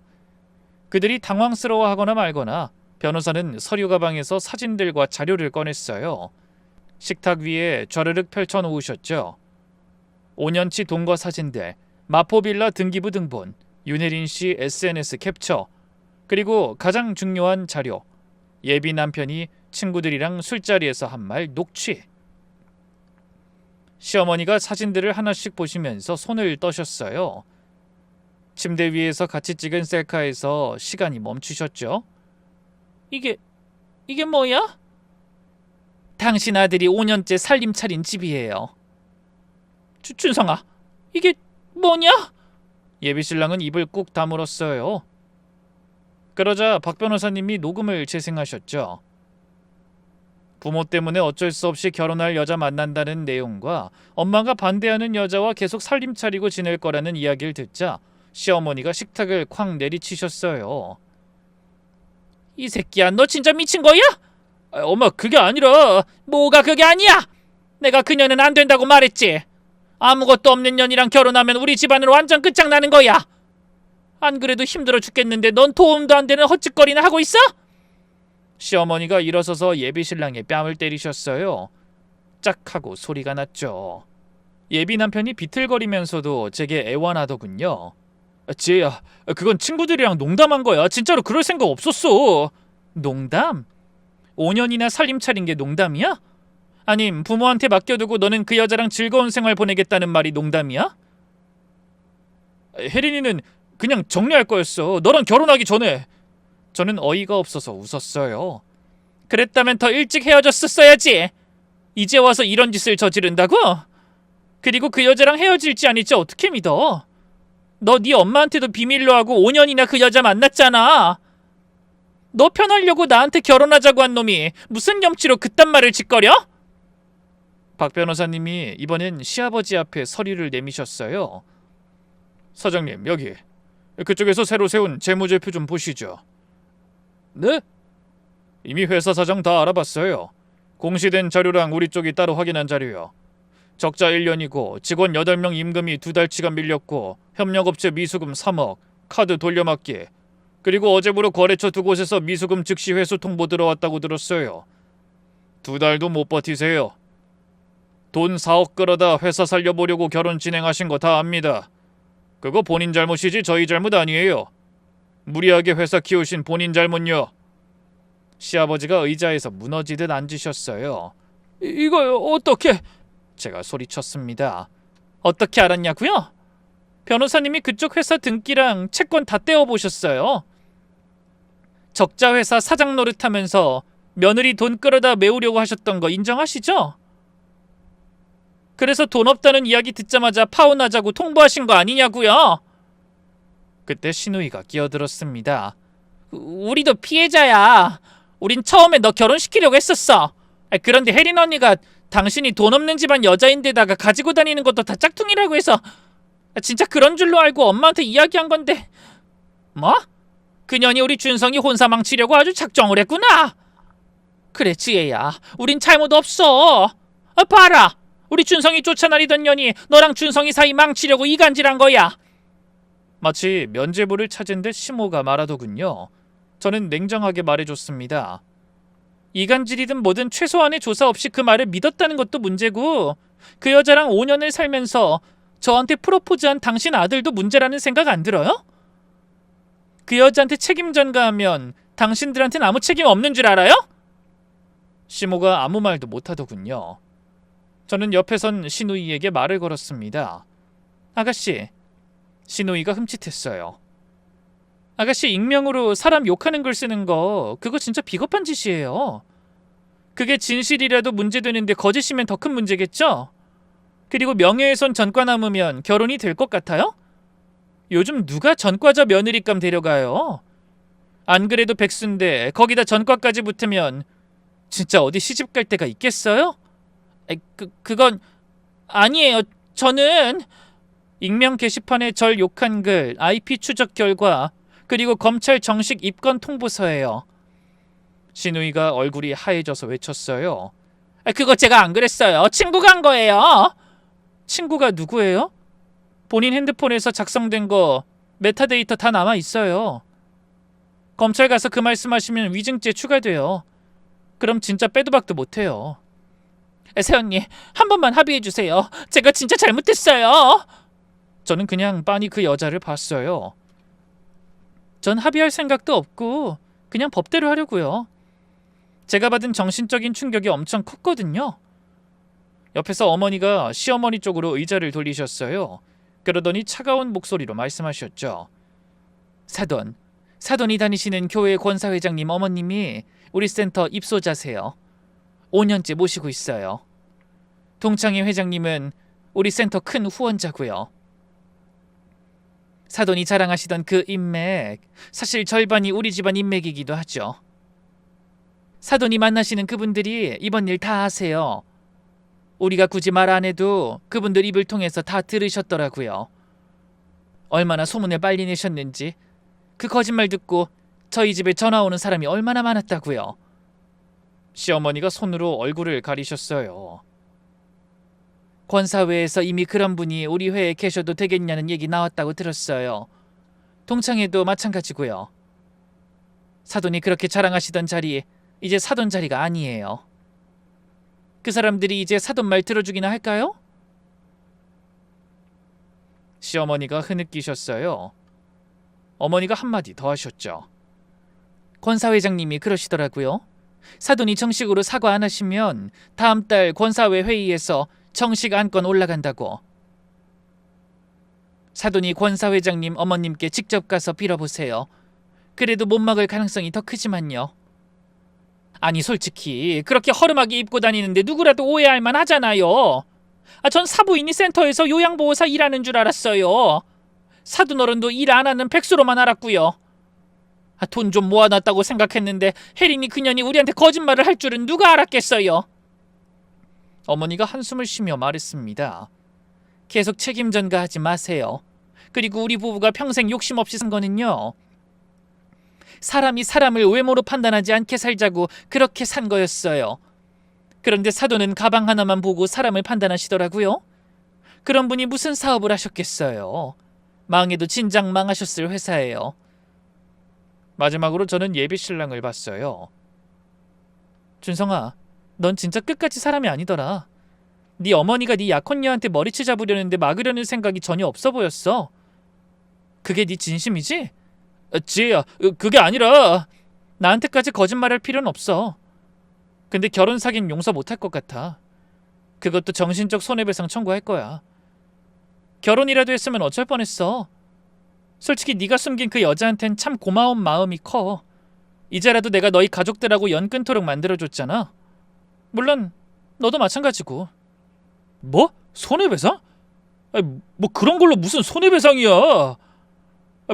Speaker 1: 그들이 당황스러워하거나 말거나 변호사는 서류 가방에서 사진들과 자료를 꺼냈어요. 식탁 위에 좌르륵 펼쳐놓으셨죠. 5년치 동거 사진들, 마포빌라 등기부 등본, 윤혜린 씨 SNS 캡처, 그리고 가장 중요한 자료, 예비 남편이 친구들이랑 술자리에서 한 말 녹취. 시어머니가 사진들을 하나씩 보시면서 손을 떠셨어요. 침대 위에서 같이 찍은 셀카에서 시간이 멈추셨죠. 이게 뭐야? 당신 아들이 5년째 살림 차린 집이에요. 준성아, 이게 뭐냐? 예비신랑은 입을 꾹 다물었어요. 그러자 박 변호사님이 녹음을 재생하셨죠. 부모 때문에 어쩔 수 없이 결혼할 여자 만난다는 내용과 엄마가 반대하는 여자와 계속 살림 차리고 지낼 거라는 이야기를 듣자 시어머니가 식탁을 쾅 내리치셨어요. 이 새끼야, 너 진짜 미친 거야? 엄마, 그게 아니라. 뭐가 그게 아니야? 내가 그녀는 안 된다고 말했지. 아무것도 없는 년이랑 결혼하면 우리 집안은 완전 끝장나는 거야. 안 그래도 힘들어 죽겠는데 넌 도움도 안 되는 헛짓거리나 하고 있어? 시어머니가 일어서서 예비신랑의 뺨을 때리셨어요. 짝 하고 소리가 났죠. 예비 남편이 비틀거리면서도 제게 애원하더군요. 지혜야, 그건 친구들이랑 농담한 거야. 진짜로 그럴 생각 없었어. 농담? 5년이나 살림 차린 게 농담이야? 아님 부모한테 맡겨두고 너는 그 여자랑 즐거운 생활 보내겠다는 말이 농담이야? 혜린이는 그냥 정리할 거였어. 너랑 결혼하기 전에. 저는 어이가 없어서 웃었어요. 그랬다면 더 일찍 헤어졌었어야지. 이제 와서 이런 짓을 저지른다고? 그리고 그 여자랑 헤어질지 아닐지 어떻게 믿어? 너 네 엄마한테도 비밀로 하고 5년이나 그 여자 만났잖아. 너 편하려고 나한테 결혼하자고 한 놈이 무슨 염치로 그딴 말을 짓거려? 박 변호사님이 이번엔 시아버지 앞에 서류를 내미셨어요. 사장님, 여기. 그쪽에서 새로 세운 재무제표 좀 보시죠. 네? 이미 회사 사정 다 알아봤어요. 공시된 자료랑 우리 쪽이 따로 확인한 자료요. 적자 1년이고 직원 8명 임금이 2달치가 밀렸고 협력업체 미수금 3억, 카드 돌려막기, 그리고 어제부로 거래처 2곳에서 미수금 즉시 회수 통보 들어왔다고 들었어요. 2달도 못 버티세요. 돈 4억 끌어다 회사 살려보려고 결혼 진행하신 거 다 압니다. 그거 본인 잘못이지 저희 잘못 아니에요. 무리하게 회사 키우신 본인 잘못요. 시아버지가 의자에서 무너지듯 앉으셨어요. 이거 어떻게? 제가 소리쳤습니다. 어떻게 알았냐고요? 변호사님이 그쪽 회사 등기랑 채권 다 떼어보셨어요. 적자 회사 사장 노릇하면서 며느리 돈 끌어다 메우려고 하셨던 거 인정하시죠? 그래서 돈 없다는 이야기 듣자마자 파혼하자고 통보하신 거 아니냐고요? 그때 신우이가 끼어들었습니다. 우리도 피해자야. 우린 처음에 너 결혼시키려고 했었어. 그런데 혜린 언니가 당신이 돈 없는 집안 여자인데다가 가지고 다니는 것도 다 짝퉁이라고 해서 진짜 그런 줄로 알고 엄마한테 이야기한 건데. 뭐? 그년이 우리 준성이 혼사 망치려고 아주 작정을 했구나. 그래 지혜야, 우린 잘못 없어. 봐라, 우리 준성이 쫓아다니던 년이 너랑 준성이 사이 망치려고 이간질한 거야. 마치 면죄부를 찾은 듯 시모가 말하더군요. 저는 냉정하게 말해줬습니다. 이간질이든 뭐든 최소한의 조사 없이 그 말을 믿었다는 것도 문제고, 그 여자랑 5년을 살면서 저한테 프로포즈한 당신 아들도 문제라는 생각 안 들어요? 그 여자한테 책임 전가하면 당신들한테는 아무 책임 없는 줄 알아요? 시모가 아무 말도 못하더군요. 저는 옆에 선 신우이에게 말을 걸었습니다. 아가씨. 신우이가 흠칫했어요. 아가씨, 익명으로 사람 욕하는 글 쓰는 거 그거 진짜 비겁한 짓이에요. 그게 진실이라도 문제되는데 거짓이면 더 큰 문제겠죠? 그리고 명예훼손 전과 남으면 결혼이 될 것 같아요? 요즘 누가 전과자 며느리감 데려가요? 안 그래도 백수인데 거기다 전과까지 붙으면 진짜 어디 시집 갈 데가 있겠어요? 그건 아니에요. 저는 익명 게시판에 절 욕한 글, IP 추적 결과, 그리고 검찰 정식 입건 통보서예요. 신우이가 얼굴이 하얘져서 외쳤어요. 그거 제가 안 그랬어요. 친구가 한 거예요. 친구가 누구예요? 본인 핸드폰에서 작성된 거 메타데이터 다 남아 있어요. 검찰 가서 그 말씀하시면 위증죄 추가돼요. 그럼 진짜 빼도 박도 못해요. 세연님, 한 번만 합의해 주세요. 제가 진짜 잘못했어요. 저는 그냥 빤히 그 여자를 봤어요. 전 합의할 생각도 없고 그냥 법대로 하려고요. 제가 받은 정신적인 충격이 엄청 컸거든요. 옆에서 어머니가 시어머니 쪽으로 의자를 돌리셨어요. 그러더니 차가운 목소리로 말씀하셨죠. 사돈이 다니시는 교회 권사회장님 어머님이 우리 센터 입소자세요. 5년째 모시고 있어요. 동창희 회장님은 우리 센터 큰 후원자고요. 사돈이 자랑하시던 그 인맥, 사실 절반이 우리 집안 인맥이기도 하죠. 사돈이 만나시는 그분들이 이번 일 다 아세요. 우리가 굳이 말 안 해도 그분들 입을 통해서 다 들으셨더라고요. 얼마나 소문을 빨리 내셨는지. 그 거짓말 듣고 저희 집에 전화 오는 사람이 얼마나 많았다고요. 시어머니가 손으로 얼굴을 가리셨어요. 권사회에서 이미 그런 분이 우리 회에 계셔도 되겠냐는 얘기 나왔다고 들었어요. 동창회도 마찬가지고요. 사돈이 그렇게 자랑하시던 자리, 이제 사돈 자리가 아니에요. 그 사람들이 이제 사돈 말 들어주기나 할까요? 시어머니가 흐느끼셨어요. 어머니가 한마디 더 하셨죠. 권사회장님이 그러시더라고요. 사돈이 정식으로 사과 안 하시면 다음 달 권사회 회의에서 정식 안건 올라간다고. 사돈이 권사회장님 어머님께 직접 가서 빌어보세요. 그래도 못 막을 가능성이 더 크지만요. 아니 솔직히 그렇게 허름하게 입고 다니는데 누구라도 오해할 만하잖아요. 전 사부인이 센터에서 요양보호사 일하는 줄 알았어요. 사돈 어른도 일 안 하는 백수로만 알았고요. 돈 좀 모아놨다고 생각했는데 혜린이 그년이 우리한테 거짓말을 할 줄은 누가 알았겠어요. 어머니가 한숨을 쉬며 말했습니다. 계속 책임 전가하지 마세요. 그리고 우리 부부가 평생 욕심 없이 산 거는요. 사람이 사람을 외모로 판단하지 않게 살자고 그렇게 산 거였어요. 그런데 사돈은 가방 하나만 보고 사람을 판단하시더라고요. 그런 분이 무슨 사업을 하셨겠어요. 망해도 진작 망하셨을 회사예요. 마지막으로 저는 예비 신랑을 봤어요. 준성아, 넌 진짜 끝까지 사람이 아니더라. 네 어머니가 네 약혼녀한테 머리채 잡으려는데 막으려는 생각이 전혀 없어 보였어. 그게 네 진심이지? 지혜야, 그게 아니라 나한테까지 거짓말할 필요는 없어. 근데 결혼 사기는 용서 못할 것 같아. 그것도 정신적 손해배상 청구할 거야. 결혼이라도 했으면 어쩔 뻔했어. 솔직히 네가 숨긴 그 여자한텐 참 고마운 마음이 커. 이제라도 내가 너희 가족들하고 연 끊도록 만들어줬잖아. 물론 너도 마찬가지고. 뭐? 손해배상? 뭐 그런 걸로 무슨 손해배상이야.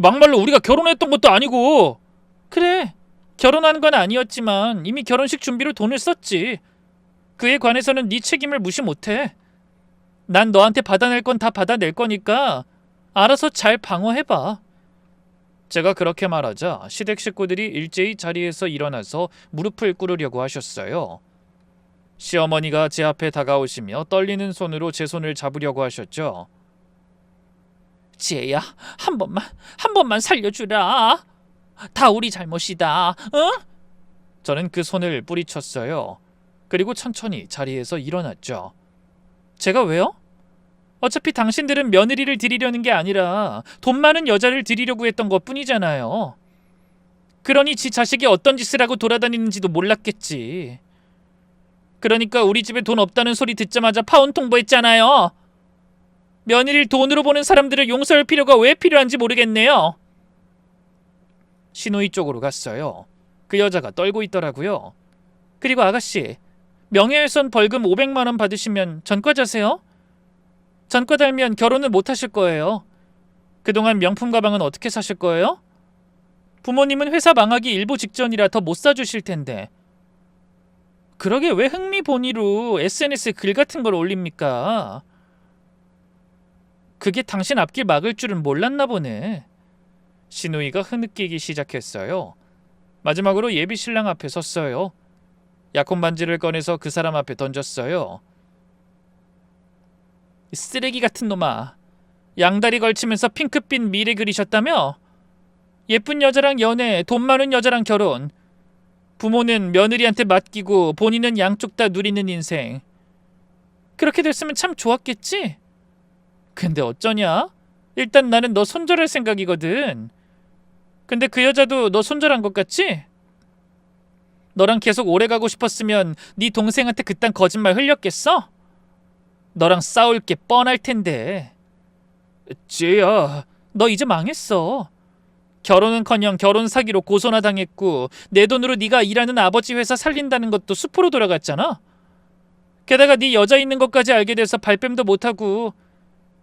Speaker 1: 막말로 우리가 결혼했던 것도 아니고. 그래, 결혼한 건 아니었지만 이미 결혼식 준비로 돈을 썼지. 그에 관해서는 네 책임을 무시 못해. 난 너한테 받아낼 건 다 받아낼 거니까 알아서 잘 방어해봐. 제가 그렇게 말하자 시댁 식구들이 일제히 자리에서 일어나서 무릎을 꿇으려고 하셨어요. 시어머니가 제 앞에 다가오시며 떨리는 손으로 제 손을 잡으려고 하셨죠. 지혜야, 한 번만 살려주라. 다 우리 잘못이다. 응? 저는 그 손을 뿌리쳤어요. 그리고 천천히 자리에서 일어났죠. 제가 왜요? 어차피 당신들은 며느리를 드리려는 게 아니라 돈 많은 여자를 드리려고 했던 것뿐이잖아요. 그러니 지 자식이 어떤 짓을 하고 돌아다니는지도 몰랐겠지. 그러니까 우리 집에 돈 없다는 소리 듣자마자 파혼 통보했잖아요. 며느리를 돈으로 보는 사람들을 용서할 필요가 왜 필요한지 모르겠네요. 신우이 쪽으로 갔어요. 그 여자가 떨고 있더라고요. 그리고 아가씨, 명예훼손 벌금 500만 원 받으시면 전과자세요? 전과 달면 결혼을 못 하실 거예요. 그동안 명품 가방은 어떻게 사실 거예요? 부모님은 회사 망하기 일보 직전이라 더 못 사주실 텐데. 그러게 왜 흥미본의로 SNS에 글 같은 걸 올립니까? 그게 당신 앞길 막을 줄은 몰랐나 보네. 신우이가 흐느끼기 시작했어요. 마지막으로 예비 신랑 앞에 섰어요. 약혼 반지를 꺼내서 그 사람 앞에 던졌어요. 쓰레기 같은 놈아. 양다리 걸치면서 핑크빛 미래 그리셨다며? 예쁜 여자랑 연애, 돈 많은 여자랑 결혼. 부모는 며느리한테 맡기고 본인은 양쪽 다 누리는 인생. 그렇게 됐으면 참 좋았겠지? 근데 어쩌냐? 일단 나는 너 손절할 생각이거든. 근데 그 여자도 너 손절한 것 같지? 너랑 계속 오래 가고 싶었으면 네 동생한테 그딴 거짓말 흘렸겠어? 너랑 싸울 게 뻔할 텐데. 쟤야, 너 이제 망했어. 결혼은커녕 결혼 사기로 고소나 당했고 내 돈으로 네가 일하는 아버지 회사 살린다는 것도 수포로 돌아갔잖아. 게다가 네 여자 있는 것까지 알게 돼서 발뺌도 못하고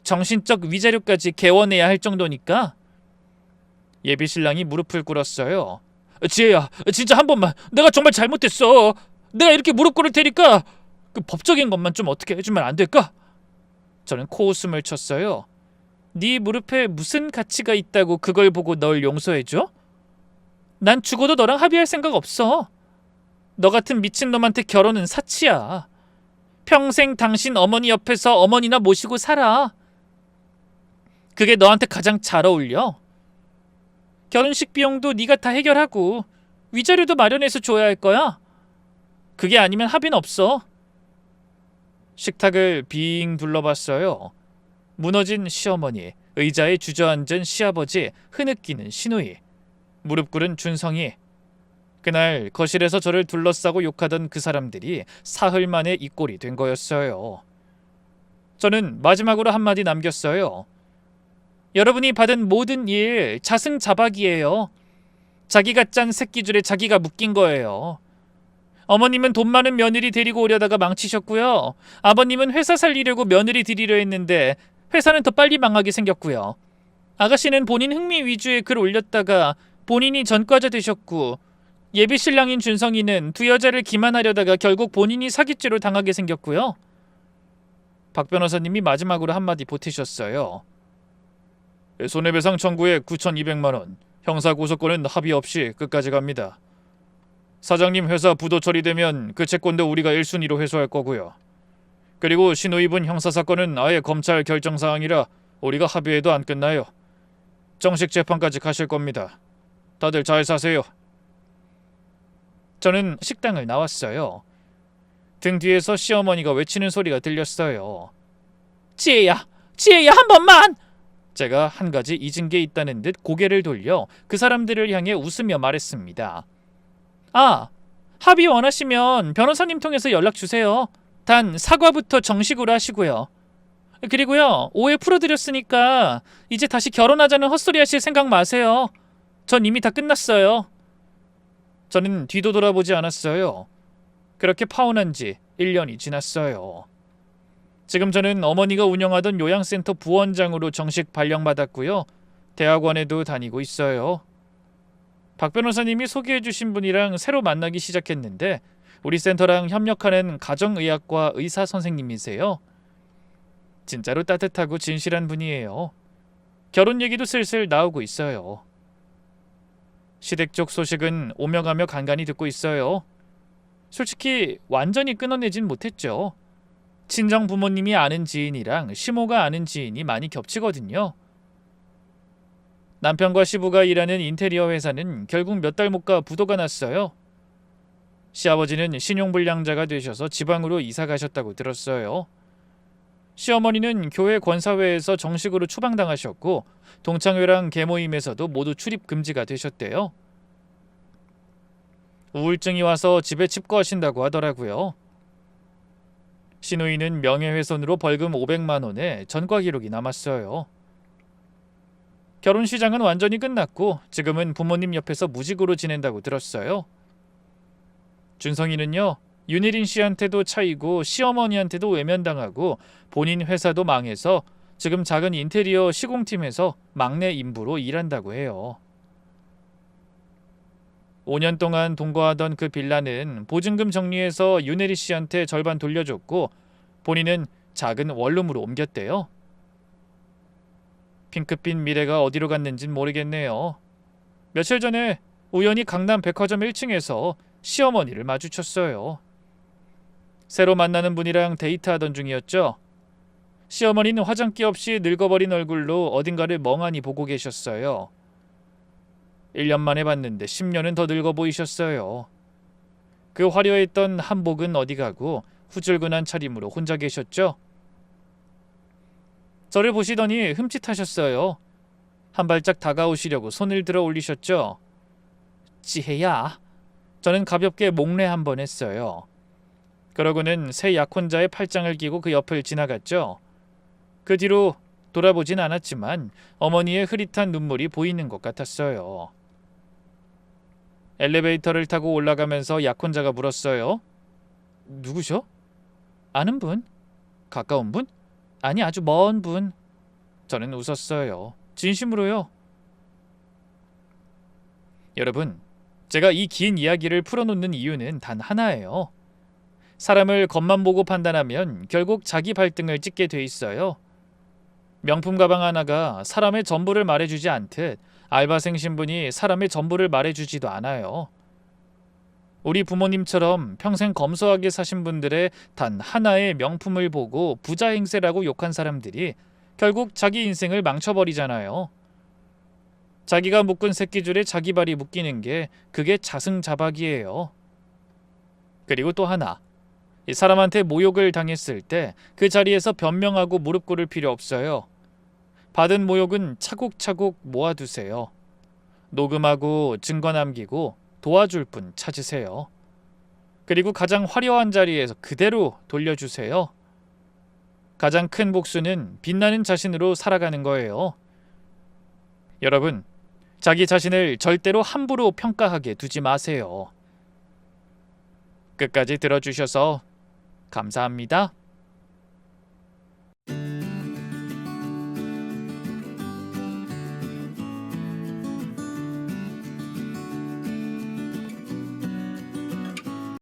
Speaker 1: 정신적 위자료까지 개원해야 할 정도니까. 예비 신랑이 무릎을 꿇었어요. 지혜야, 진짜 한 번만. 내가 정말 잘못했어. 내가 이렇게 무릎 꿇을 테니까 그 법적인 것만 좀 어떻게 해주면 안 될까? 저는 코웃음을 쳤어요. 네 무릎에 무슨 가치가 있다고 그걸 보고 널 용서해줘? 난 죽어도 너랑 합의할 생각 없어. 너 같은 미친놈한테 결혼은 사치야. 평생 당신 어머니 옆에서 어머니나 모시고 살아. 그게 너한테 가장 잘 어울려. 결혼식 비용도 네가 다 해결하고 위자료도 마련해서 줘야 할 거야. 그게 아니면 합의는 없어. 식탁을 빙 둘러봤어요. 무너진 시어머니, 의자에 주저앉은 시아버지, 흐느끼는 시누이, 무릎 꿇은 준성이. 그날 거실에서 저를 둘러싸고 욕하던 그 사람들이 사흘 만에 이 꼴이 된 거였어요. 저는 마지막으로 한마디 남겼어요. 여러분이 받은 모든 일 자승자박이에요. 자기가 짠 새끼줄에 자기가 묶인 거예요. 어머님은 돈 많은 며느리 데리고 오려다가 망치셨고요. 아버님은 회사 살리려고 며느리 들이려 했는데 회사는 더 빨리 망하게 생겼고요. 아가씨는 본인 흥미 위주의 글 올렸다가 본인이 전과자 되셨고, 예비 신랑인 준성이는 두 여자를 기만하려다가 결국 본인이 사기죄로 당하게 생겼고요. 박 변호사님이 마지막으로 한마디 보태셨어요. 손해배상 청구에 9,200만 원, 형사고소권은 합의 없이 끝까지 갑니다. 사장님 회사 부도 처리되면 그 채권도 우리가 1순위로 회수할 거고요. 그리고 신우이분 형사사건은 아예 검찰 결정사항이라 우리가 합의해도 안 끝나요. 정식 재판까지 가실 겁니다. 다들 잘 사세요. 저는 식당을 나왔어요. 등 뒤에서 시어머니가 외치는 소리가 들렸어요. 지혜야, 지혜야, 한 번만! 제가 한 가지 잊은 게 있다는 듯 고개를 돌려 그 사람들을 향해 웃으며 말했습니다. 아, 합의 원하시면 변호사님 통해서 연락 주세요. 단 사과부터 정식으로 하시고요. 그리고요, 오해 풀어드렸으니까 이제 다시 결혼하자는 헛소리 하실 생각 마세요. 전 이미 다 끝났어요. 저는 뒤도 돌아보지 않았어요. 그렇게 파혼한 지 1년이 지났어요. 지금 저는 어머니가 운영하던 요양센터 부원장으로 정식 발령받았고요. 대학원에도 다니고 있어요. 박 변호사님이 소개해주신 분이랑 새로 만나기 시작했는데 우리 센터랑 협력하는 가정의학과 의사 선생님이세요. 진짜로 따뜻하고 진실한 분이에요. 결혼 얘기도 슬슬 나오고 있어요. 시댁 쪽 소식은 오며 가며 간간히 듣고 있어요. 솔직히 완전히 끊어내진 못했죠. 친정 부모님이 아는 지인이랑 시모가 아는 지인이 많이 겹치거든요. 남편과 시부가 일하는 인테리어 회사는 결국 몇 달 못 가 부도가 났어요. 시아버지는 신용불량자가 되셔서 지방으로 이사 가셨다고 들었어요. 시어머니는 교회 권사회에서 정식으로 추방당하셨고 동창회랑 계모임에서도 모두 출입 금지가 되셨대요. 우울증이 와서 집에 칩거하신다고 하더라고요. 시누이는 명예훼손으로 벌금 500만 원에 전과 기록이 남았어요. 결혼 시장은 완전히 끝났고 지금은 부모님 옆에서 무직으로 지낸다고 들었어요. 준성이는요, 윤혜린 씨한테도 차이고 시어머니한테도 외면당하고 본인 회사도 망해서 지금 작은 인테리어 시공팀에서 막내 인부로 일한다고 해요. 5년 동안 동거하던 그 빌라는 보증금 정리해서 윤혜리 씨한테 절반 돌려줬고 본인은 작은 원룸으로 옮겼대요. 핑크빛 미래가 어디로 갔는진 모르겠네요. 며칠 전에 우연히 강남 백화점 1층에서 시어머니를 마주쳤어요. 새로 만나는 분이랑 데이트하던 중이었죠. 시어머니는 화장기 없이 늙어버린 얼굴로 어딘가를 멍하니 보고 계셨어요. 1년 만에 봤는데 10년은 더 늙어 보이셨어요. 그 화려했던 한복은 어디 가고 후줄근한 차림으로 혼자 계셨죠. 저를 보시더니 흠칫하셨어요. 한 발짝 다가오시려고 손을 들어 올리셨죠. 지혜야. 저는 가볍게 목례 한번 했어요. 그러고는 새 약혼자의 팔짱을 끼고 그 옆을 지나갔죠. 그 뒤로 돌아보진 않았지만 어머니의 흐릿한 눈물이 보이는 것 같았어요. 엘리베이터를 타고 올라가면서 약혼자가 물었어요. 누구셔? 아는 분? 가까운 분? 아니, 아주 먼 분. 저는 웃었어요. 진심으로요. 여러분, 제가 이 긴 이야기를 풀어놓는 이유는 단 하나예요. 사람을 겉만 보고 판단하면 결국 자기 발등을 찍게 돼 있어요. 명품 가방 하나가 사람의 전부를 말해주지 않듯 알바생 신분이 사람의 전부를 말해주지도 않아요. 우리 부모님처럼 평생 검소하게 사신 분들의 단 하나의 명품을 보고 부자 행세라고 욕한 사람들이 결국 자기 인생을 망쳐버리잖아요. 자기가 묶은 새끼줄에 자기 발이 묶이는 게 그게 자승자박이에요. 그리고 또 하나, 이 사람한테 모욕을 당했을 때 그 자리에서 변명하고 무릎 꿇을 필요 없어요. 받은 모욕은 차곡차곡 모아두세요. 녹음하고 증거 남기고 도와줄 분 찾으세요. 그리고 가장 화려한 자리에서 그대로 돌려주세요. 가장 큰 복수는 빛나는 자신으로 살아가는 거예요. 여러분, 자기 자신을 절대로 함부로 평가하게 두지 마세요. 끝까지 들어주셔서 감사합니다.